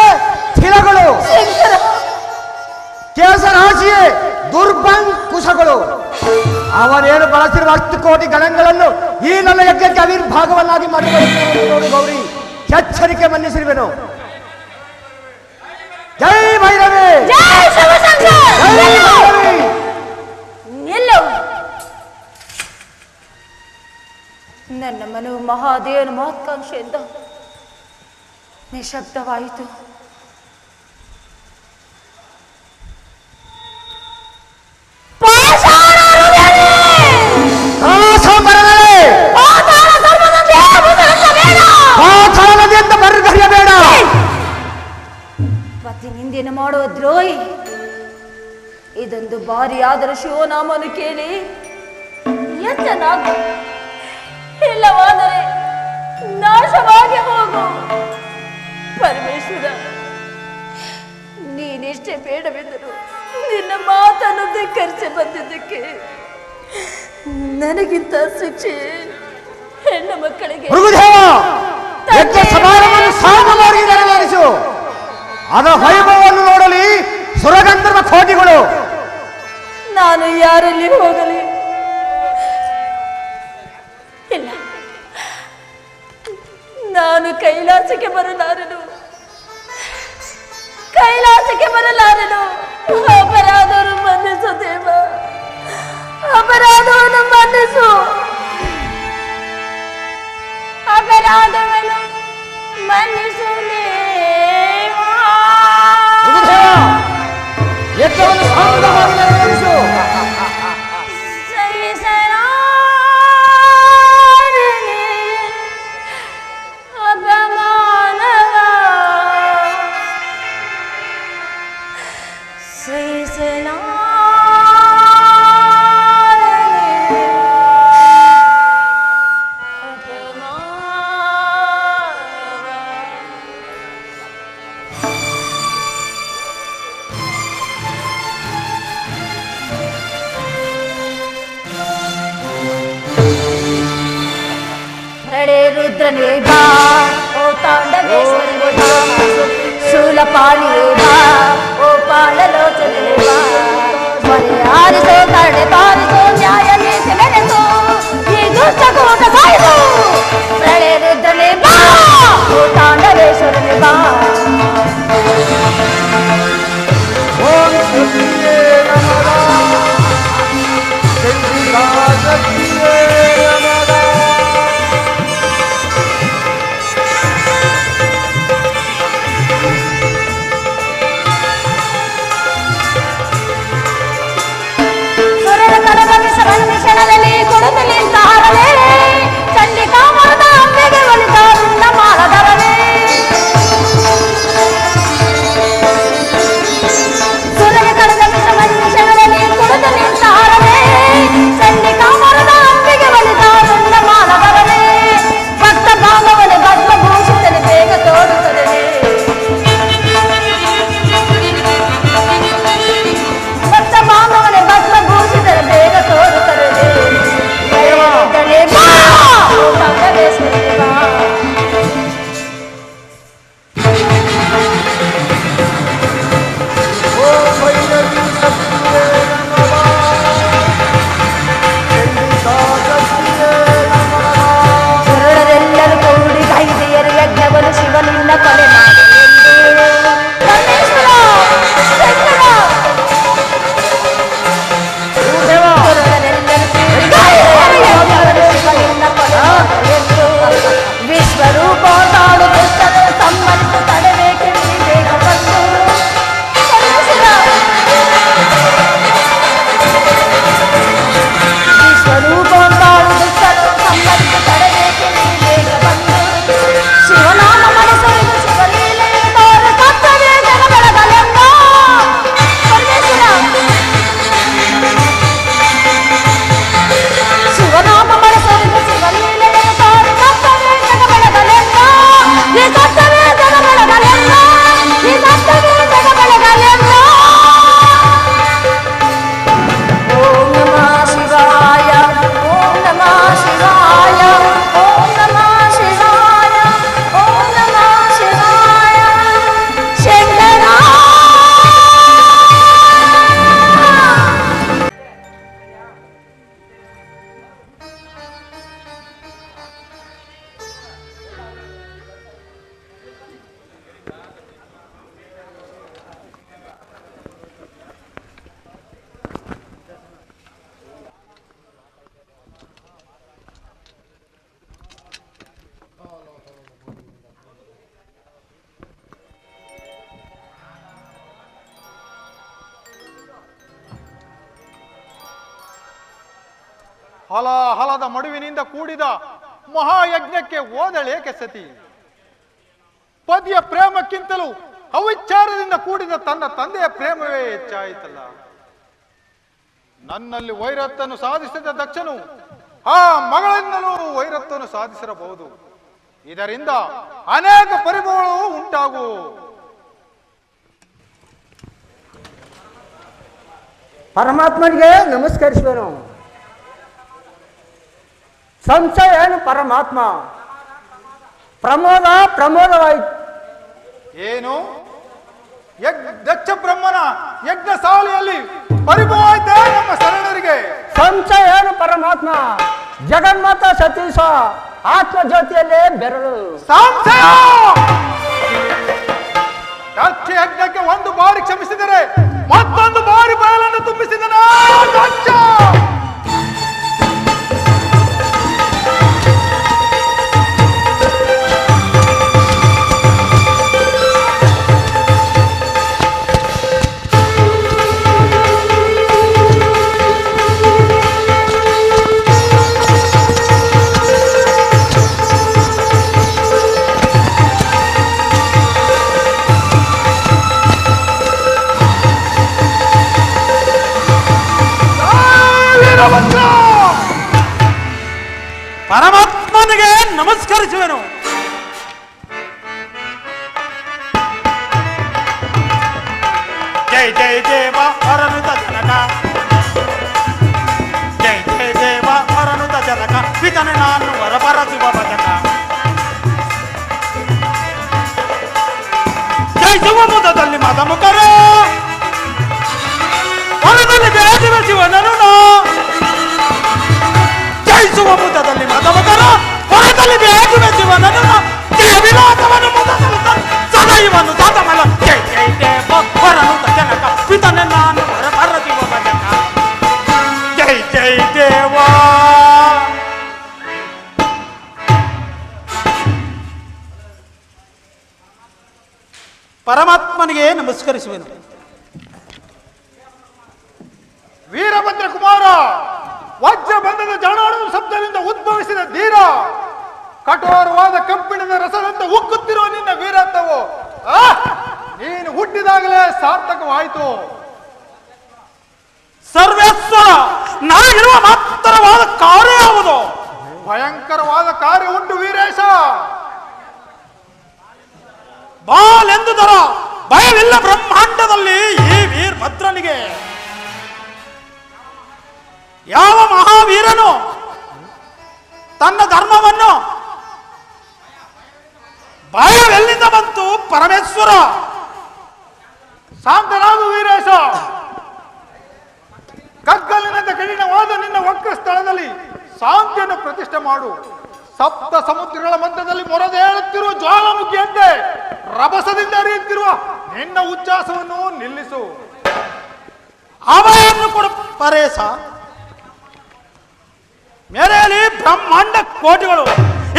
ಸ್ಥಿರಗಳು, ಶಂಕರ ಕೇಸರಾಶಿಯೇ ದುರ್ಬಂಕುಶಗಳು. ಅವನೇನು ಬಳಸಿರುವ 10 ಕೋಟಿ ಗಣಗಳನ್ನು ಈ ನನ್ನ ಯಜ್ಞಕ್ಕೆ ಅವಿರ್ಭಾಗವನ್ನಾಗಿ ಮಾಡಿಕೊಳ್ಳುತ್ತೇನೆ ನೋಡು ಗೌರಿ. ಎಚ್ಚರಿಕೆ ಮನ್ನಿಸಿರುವೆನು. ಜೈ ಭೈರವಿ, ಜೈ ಶಿವಶಂಕರ. ಜೈ ಭೈರವಿ. ನಿಲ್ಲು. ನನ್ನ ಮನವು ಮಹಾದೇವನ ಮಹತ್ಕಾಂಕ್ಷೆಯಿಂದ ನಿಶಬ್ದವಾಯಿತು. ಬರಬೇಡ. ಪತಿ ನಿಂದೆನು ಮಾಡುವ ದ್ರೋಹಿ. ಇದೊಂದು ಬಾರಿ ಆದರೂ ಶಿವನಾಮನು ಕೇಳಿ ಎಚ್ಚನಾಗ, ಇಲ್ಲವಾದರೆ ನಾಶವಾಗಿ ಹೋಗು. ಪರಮೇಶ್ವರ, ನೀನೆಷ್ಟೇ ಬೇಡವೆಂದರು ನಿನ್ನ ಮಾತನ್ನು ಧಿಕ್ಕರಿಸಿ ಬಂದಿದ್ದಕ್ಕೆ ನನಗಿಂತ ಶಿಕ್ಷೆ ಹೆಣ್ಣು ಮಕ್ಕಳಿಗೆ. ಮೃಗುದೇವ, ಯಜ್ಞ ಸಮಾರಂಭವನ್ನು ಸಾಧವಾಗಿ ನೆರವೇರಿಸು. ಅದರ ವೈಭವವನ್ನು ನೋಡಲಿ ಸುರಗಂಧರ್ವ ಕೋಟಿಗಳು. ನಾನು ಯಾರಲ್ಲಿ ಹೋಗಲಿ? ಇಲ್ಲ, ನಾನು ಕೈಲಾಸಕ್ಕೆ ಬರಲಾರನು. ಅಪರಾಧವನ್ನು ಮನ್ನಿಸು ದೇವ, ಅಪರಾಧವನ್ನು ಮನ್ನಿಸು. ಅಪರಾಧವನ್ನು ಮನ್ನಿಸು ದೇವ. ಯಜ್ಞವನ್ನು ಸಾಧವಾಗಿ ನೆರವೇರಿಸು. ರುದ್ರನೇ ಬಾ, ಓ ತಾಂಡವೇಶ್ವರನೇ ಬಾ, ಶೂಲಪಾಣಿಯೇ ಬಾ, ಓ ಪಾಲಲೋಚನೆ ಬಾ. ಮನೆ ಆರಿಸೋ, ಕರಡೆ ಬಾರಿಸೋ, ನ್ಯಾಯ ನೀತಿ ಮೆರೆಸೋ, ಈ ದುಷ್ಟ ಕೂಟ ಸಾಯಿಸೋ. ಪ್ರಳಯ ರುದ್ರನೇ ಬಾ, ಓ ತಾಂಡವೇಶ್ವರನೇ ಬಾ. ಓಂ ಶಕ್ತಿಯೇ ನಮಃ, ಚಂಡಿಕಾ ಶಕ್ತಿಯೇ ನಮಃ. ಮಿಷಣದಲ್ಲಿ ಕೊಡುತ್ತಲೇ ಸಾರಲೇ, ಚಂಡಿಕಾ ಮರದ ಅಂಬೆಗೆ ಒಲಿತ ರುಂಡ ಮಾಲಧರನೇ. ಸುರಗೆ ಕಳೆದ ಮಿಷ ಹಲಹಲದ ಮಡುವಿನಿಂದ ಕೂಡಿದ ಮಹಾಯಜ್ಞಕ್ಕೆ ಓದಳೇಕೆ ಸತಿ? ಪತಿಯ ಪ್ರೇಮಕ್ಕಿಂತಲೂ ಅವಿಚಾರದಿಂದ ಕೂಡಿದ ತನ್ನ ತಂದೆಯ ಪ್ರೇಮವೇ ಹೆಚ್ಚಾಯಿತಲ್ಲ. ನನ್ನಲ್ಲಿ ವೈರತ್ವವನ್ನು ಸಾಧಿಸಿದ ದಕ್ಷನು ಆ ಮಗಳಿಂದಲೂ ವೈರತ್ವವನ್ನು ಸಾಧಿಸಿರಬಹುದು. ಇದರಿಂದ ಅನೇಕ ಪರಿಭವಗಳು ಉಂಟಾಗು. ಪರಮಾತ್ಮನಿಗೆ ನಮಸ್ಕರಿಸುವೆನು. ಸಂಶಯ ಏನು ಪರಮಾತ್ಮ? ಪ್ರಮೋದವಾಯಿತು. ಏನು? ದಕ್ಷ ಬ್ರಹ್ಮನ ಯಜ್ಞ ಸಾಲಿಯಲ್ಲಿ ಪರಿಭವ ಆಯ್ತೆ ನಮ್ಮ ಶರಣರಿಗೆ. ಸಂಶಯ ಏನು ಪರಮಾತ್ಮ? ಜಗನ್ಮಾತ ಸತೀಶ ಆತ್ಮಜ್ಯೋತಿಯಲ್ಲೇ ಬೆರಳು. ಸಂಶಯ! ದಕ್ಷ ಯಜ್ಞಕ್ಕೆ ಒಂದು ಬಾರಿ ಕ್ಷಮಿಸಿದರೆ ಮತ್ತೊಂದು ಬಾರಿ ಬಯಲನ್ನು ತುಂಬಿಸಿದನ ದಕ್ಷ. ಪರಮಾತ್ಮನಿಗೆ ನಮಸ್ಕರಿಸುವೆನು. ಜೈ ಜೈ ದೇವ ಹರನುತ ಜನಕ, ಜೈ ಜೈ ದೇವ ಹರನುತ ಜನಕ, ಪಿತನೆ ನಾನು ವರಪರಸುವ ಭಜಕ. ಜಯಿಸುವ ಮುದದಲ್ಲಿ ಮದ ಮುಖರ ಹೊರದಲ್ಲಿ ಬೇದಿವ ಶಿವನನು. ಜಯಿಸುವ ಮುದದಲ್ಲಿ ಮದಮಕರ ಹೊರದಲ್ಲಿ ಬೇದಿವ ಶಿವನನು. ಜಯ ವಿಲಾಸವನ್ನು ಮುದದಲ್ಲಿ ಸದೈವನು ಸದಮಲ. ಜೈ ಜೈ ದೇವ ಹೊರನುತ ಜನಕ, ಪಿತನೆ ನಾನು ಹೊರಪರಸುವ ಭಜಕ. ಜೈ ಜೈ ದೇವ. ಪರಮಾತ್ಮನಿಗೆ ನಮಸ್ಕರಿಸುವೆನು. ವೀರಭದ್ರ ಕುಮಾರ, ವಜ್ರ ಬಂಧದ ಜಾಣಾಡುವ ಶಬ್ದದಿಂದ ಉದ್ಭವಿಸಿದ ಧೀರ, ಕಠೋರವಾದ ಕಬ್ಬಿಣದ ರಸದಂತೆ ಉಕ್ಕುತ್ತಿರುವ ನಿನ್ನ ವೀರತ್ವವು ನೀನು ಹುಟ್ಟಿದಾಗಲೇ ಸಾರ್ಥಕವಾಯಿತು. ಸರ್ವೇಶ್ವರ, ನನಗಿರುವ ಮಾತ್ರವಾದ ಕಾರ್ಯ ಯಾವುದು? ಭಯಂಕರವಾದ ಕಾರ್ಯ ಉಂಟು ವೀರೇಶ. ಬಾಲೆಂದುದರ ಭಯವಿಲ್ಲ ಬ್ರಹ್ಮಾಂಡದಲ್ಲಿ ಈ ವೀರಭದ್ರನಿಗೆ. ಯಾವ ಮಹಾವೀರನು ತನ್ನ ಧರ್ಮವನ್ನು ಭಯವೆಲ್ಲಿಂದ ಬಂತು ಪರಮೇಶ್ವರ? ಶಾಂತನಾಗು ವೀರೇಶ. ಕಗ್ಗಲ್ಲಿನಂತೆ ಕಠಿಣವಾದ ನಿನ್ನ ವಕ್ರ ಸ್ಥಳದಲ್ಲಿ ಶಾಂತಿಯನ್ನು ಪ್ರತಿಷ್ಠೆ ಮಾಡು. ಸಪ್ತ ಸಮುದ್ರಗಳ ಮಧ್ಯದಲ್ಲಿ ಮೊರದೇಳುತ್ತಿರುವ ಜ್ವಾಲಾಮುಖಿಯಂತೆ ರಭಸದಿಂದ ಹರಿಯುತ್ತಿರುವ ನಿನ್ನ ಉಚ್ಛ್ವಾಸವನ್ನು ನಿಲ್ಲಿಸು. ಅಭಯನ್ನು ಕೊಡು ಪರೇಶ. ಮೇರೆಯಲ್ಲಿ ಬ್ರಹ್ಮಾಂಡ ಕೋಟಿಗಳು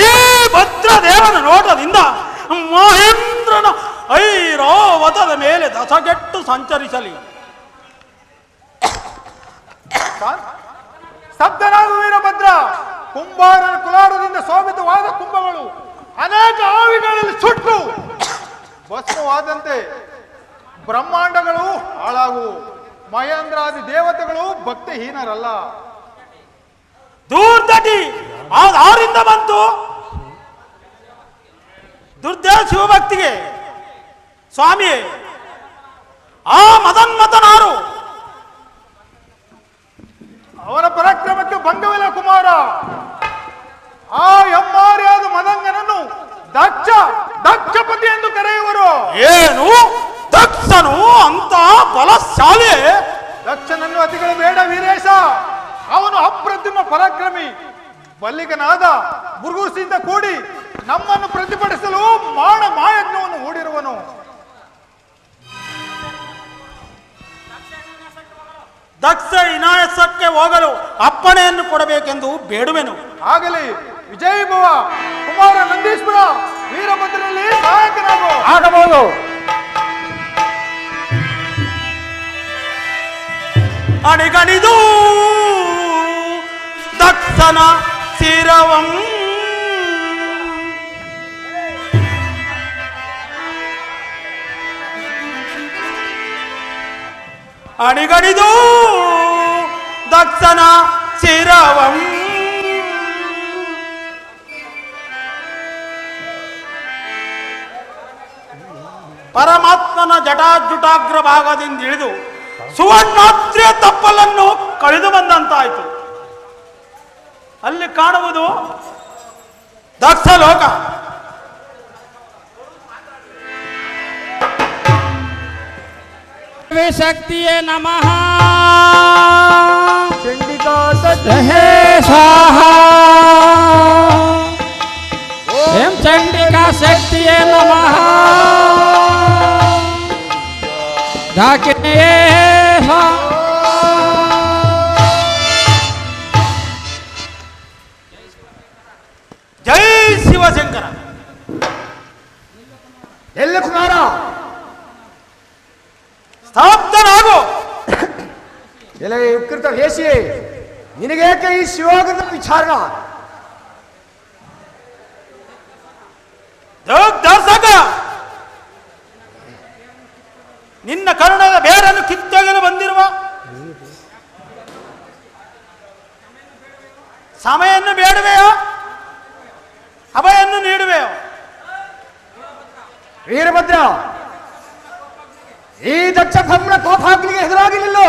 ಈ ಭದ್ರದೇವನ ನೋಟದಿಂದ ಮಹೇಂದ್ರನ ಐರಾವತದ ಮೇಲೆ ದಸಗೆಟ್ಟು ಸಂಚರಿಸಲಿ. ಸಪ್ತನಾಗು ವೀರಭದ್ರ. ಕುಂಬಾರನ ಕುಲಾರದಿಂದ ಶೋಭಿತವಾದ ಕುಂಭಗಳು ಅನೇಕ ಆವಿಗಳಲ್ಲಿ ಸುಟ್ಟು ಭಸ್ಮವಾದಂತೆ ಬ್ರಹ್ಮಾಂಡಗಳು ಹಾಳಾಗುವು. ಮಹೇಂದ್ರಾದಿ ದೇವತೆಗಳು ಭಕ್ತಿಹೀನರಲ್ಲ. ದೂರ್ದಟಿ ಆರಿಂದ ಬಂತು ದುರ್ದೇವ ಶಿವಭಕ್ತಿಗೆ. ಸ್ವಾಮಿ, ಆ ಮದನ್ಮತನಾರು? ಅವನ ಪರಾಕ್ರಮಕ್ಕೆ ಭಂಗವಿಲ್ಲ ಕುಮಾರ. ಆ ಎಮ್ಮಾರಿಯಾದ ಮದಂಗನನ್ನು ದಕ್ಷಪತಿ ಎಂದು ಕರೆಯುವರು. ಏನು ದಕ್ಷನು ಅಂತ ಬಲಶಾಲಿ? ದಕ್ಷನನ್ನು ಅತಿಗಳು ಬೇಡ ವೀರೇಶ. ಅವನು ಅಪ್ರತಿಮ ಪರಾಕ್ರಮಿ. ಬಲ್ಲಿಗನಾದ ಬುರ್ಗೂಸಿಂದ ಕೂಡಿ ನಮ್ಮನ್ನು ಪ್ರತಿಭಟಿಸಲು ಮಾಯಜ್ಞವನ್ನು ಹೂಡಿರುವನು. ದಕ್ಷ ವಿನಾಯಸಕ್ಕೆ ಹೋಗಲು ಅಪ್ಪಣೆಯನ್ನು ಕೊಡಬೇಕೆಂದು ಬೇಡುವೆನು. ಆಗಲಿ ವಿಜಯ ಭವ. ಕುಮಾರ ನಂದೀಶ್ವರ, ವೀರಭದ್ರನಲ್ಲಿ ಸಹಾಯಕನಾಗು. ಆಗಬಹುದು. ಅಣಿಗಣಿದು ದಕ್ಷನ ಶಿರವಂ ಅಣಿಗಣಿದು ದಕ್ಷನ ಶಿರವಂ ಪರಮಾತ್ಮನ ಜಟಾಜುಟಾಗ್ರ ಭಾಗದಿಂದ ಇಳಿದು ಸುವರ್ಣಾದ್ರಿಯ ತಪ್ಪಲನ್ನು ಕಳೆದು ಬಂದಂತಾಯಿತು. ಅಲ್ಲಿ ಕಾಣುವುದು ದಕ್ಷ ಲೋಕ. ಶಕ್ತಿಯೇ ನಮಃ ಚಂಡಿಕಾ ಹೇ ಸ್ವಾಹಾ ಓಂ ಚಂಡಿಕಾ ಶಕ್ತಿಯೇ ನಮಃ ಢಾಕಿನಿಯೇ ಜೈ ಶಿವಶಂಕರ. ಎಲ್ಲಿ ಕುಮಾರ ಸ್ತಬ್ಧನಾಗು. ಎಲ್ಲ ಉತ್ಕೃತ ವೇಷಿ, ನಿನಗೇಕೆ ಈ ಶಿವೋಗ್ರದ ವಿಚಾರ? ದರ್ಶಕ, ನಿನ್ನ ಕರುಣದ ಬೇರನ್ನು ಕಿತ್ತೊಗೆಯಲು ಬಂದಿರುವ ಸಮಯನ್ನು ಬೇಡುವೆಯೋ ಅಭಯನ್ನು ನೀಡುವೆಯೋ? ವೀರಭದ್ರ, ಈ ದಕ್ಷ ಬ್ರಹ್ಮಣ ಕೋಪಾಗ್ನಿಗೆ ಎದುರಾಗಲಿಲ್ಲ.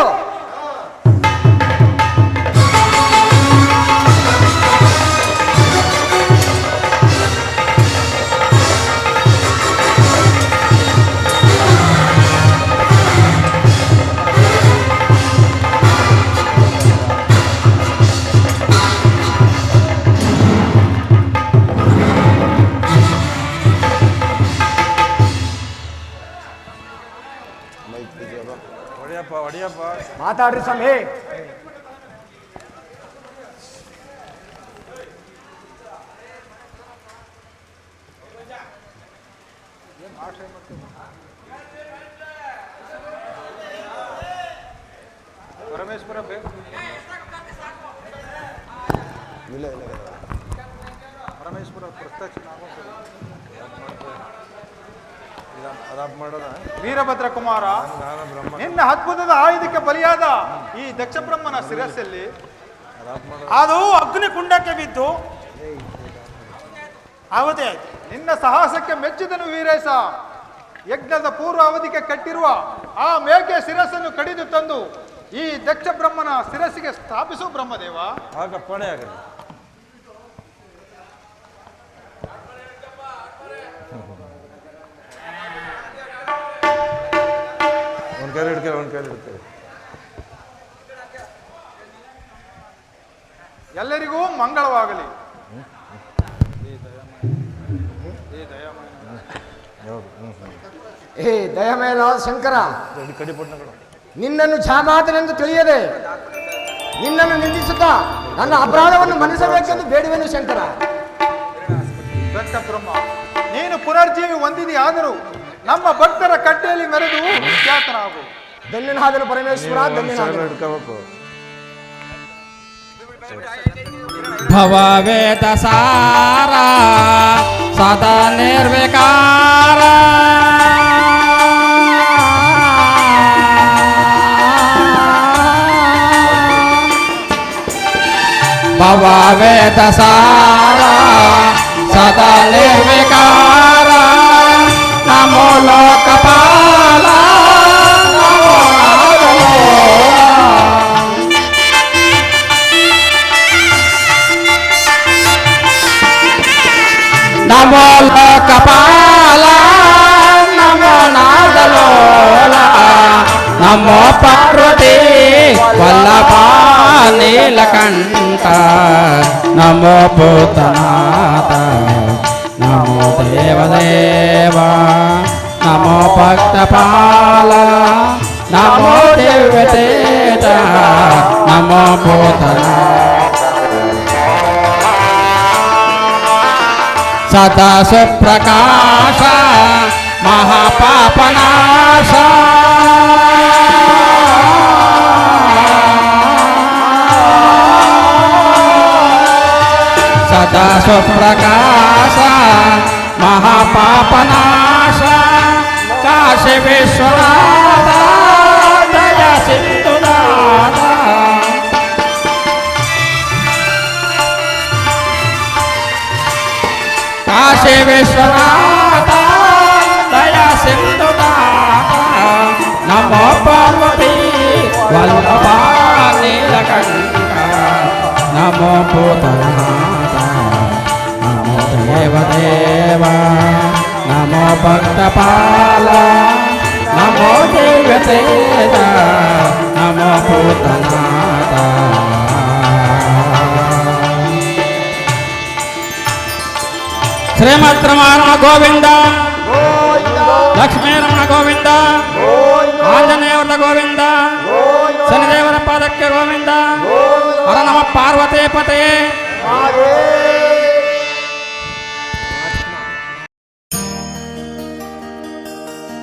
ಮಾತಾಡ್ರಿ ಸ್ವಾಮಿ. ಪರಮೇಶ್ವರ ಪರಮೇಶ್ವರ ಪ್ರತ್ಯಕ್ಷ ವೀರಭದ್ರ ಕುಮಾರ, ನಿನ್ನ ಅದ್ಭುತದ ಆಯುಧಕ್ಕೆ ಬಲಿಯಾದ ಈ ದಕ್ಷ ಬ್ರಹ್ಮನ ಶಿರಸ್ಸಲ್ಲಿ ಅದು ಅಗ್ನಿ ಕುಂಡಕ್ಕೆ ಬಿದ್ದು ಆವತ್ತೇ ಆಯ್ತು. ನಿನ್ನ ಸಾಹಸಕ್ಕೆ ಮೆಚ್ಚಿದನು ವೀರೇಶ. ಯಜ್ಞದ ಪೂರ್ವ ಅವಧಿಗೆ ಕಟ್ಟಿರುವ ಆ ಮೇಕೆ ಶಿರಸ್ಸನ್ನು ಕಡಿದು ತಂದು ಈ ದಕ್ಷ ಬ್ರಹ್ಮನ ಶಿರಸ್ಸಿಗೆ ಸ್ಥಾಪಿಸು ಬ್ರಹ್ಮದೇವ. ಆಗಪ್ಪಣೆ ಆಗಲಿ. ಒಂದು ಕೈ ಹಿಡ್ಕೇವೆ, ಒಂದು ಕೈ ಹಿಡ್ತೇವೆ. ಎಲ್ಲರಿಗೂ ಮಂಗಳವಾಗಲಿ. ಏ ದಯಮೇಲ ಶಂಕರ, ನಿನ್ನನ್ನು ಜಾಮಾತನೆಂದು ತಿಳಿಯದೆ ನಿನ್ನನ್ನು ನಿಂದಿಸುತ್ತಾ ನನ್ನ ಅಪರಾಧವನ್ನು ಮನ್ನಿಸಬೇಕೆಂದು ಬೇಡುವೆನು ಶಂಕರ. ದಕ್ಷ ಬ್ರಹ್ಮ, ನೀನು ಪುನರ್ಜೀವಿ ಹೊಂದಿದೆಯಾದರೂ ನಮ್ಮ ಭಕ್ತರ ಕಟ್ಟೆಯಲ್ಲಿ ಮೆರೆದು ಖ್ಯಾತನಾಗು. ಧನ್ಯನಾದನು ಪರಮೇಶ್ವರ, ಧನ್ಯನಾದನು. ಹಿಡ್ಕೋಬೇಕು. ಭವವೇದ ಸಾರ ಸದಾ ನಿರ್ವಿಕಾರ ಭವವೇದ ಸಾರ ಸದಾ ನಿರ್ವಿಕಾರ ನಮೋ ಲೋಕಪಾಲ ನಮೋ ಲೋಕಪಾಲ ನಮೋ ನಾದಲೋಲ ನಮೋ ಪಾರ್ವತಿ ವಲ್ಲಭ ನೀಲಕಂಠ ನಮೋ ಭೂತನಾಥ ನಮೋ ದೇವದೇವ ನಮೋ ಭಕ್ತಪಾಲ ನಮೋ ದಿವ್ಯತೇಜ ನಮೋ ಭೂತನಾಥ ಸದಾ ಸುಪ್ರಕಾಶ ಮಹಾಪಾಪನಾಶ ಸುಪ್ರಕಾಶ ಮಹಾಪಾಪನಾಶ ಕಾಶಿ ವಿಶ್ವನಾಥ ದಯ ಸಿಂಧುನಾಥ ಕಾಶಿ ವಿಶ್ವನಾಥ ದಯ ಸಿಂಧುನಾಥ ನಮೋ ಪಾರ್ವತಿ ವಲ್ಲಭ ನೀಲಕಂಠ ನಮೋ ಭೂತನಾಥ ನಮೋ ದೇವದೇವ ನಮೋ ಭಕ್ತಪಾಲ ನಮೋ ದೇವತೇಜ ನಮೋ ಭೂತನಾಥ ಶ್ರೀಮತ್ ರಮಣ ಗೋವಿಂದ ಲಕ್ಷ್ಮೀ ರಮಣ ಗೋವಿಂದ ಆಂಜನೇಯವರ ಗೋವಿಂದ ಶನಿದೇವರ ಪಾದಕ್ಕೆ ಗೋವಿಂದ ಹರ ನಮ ಪಾರ್ವತಿ ಪತೆ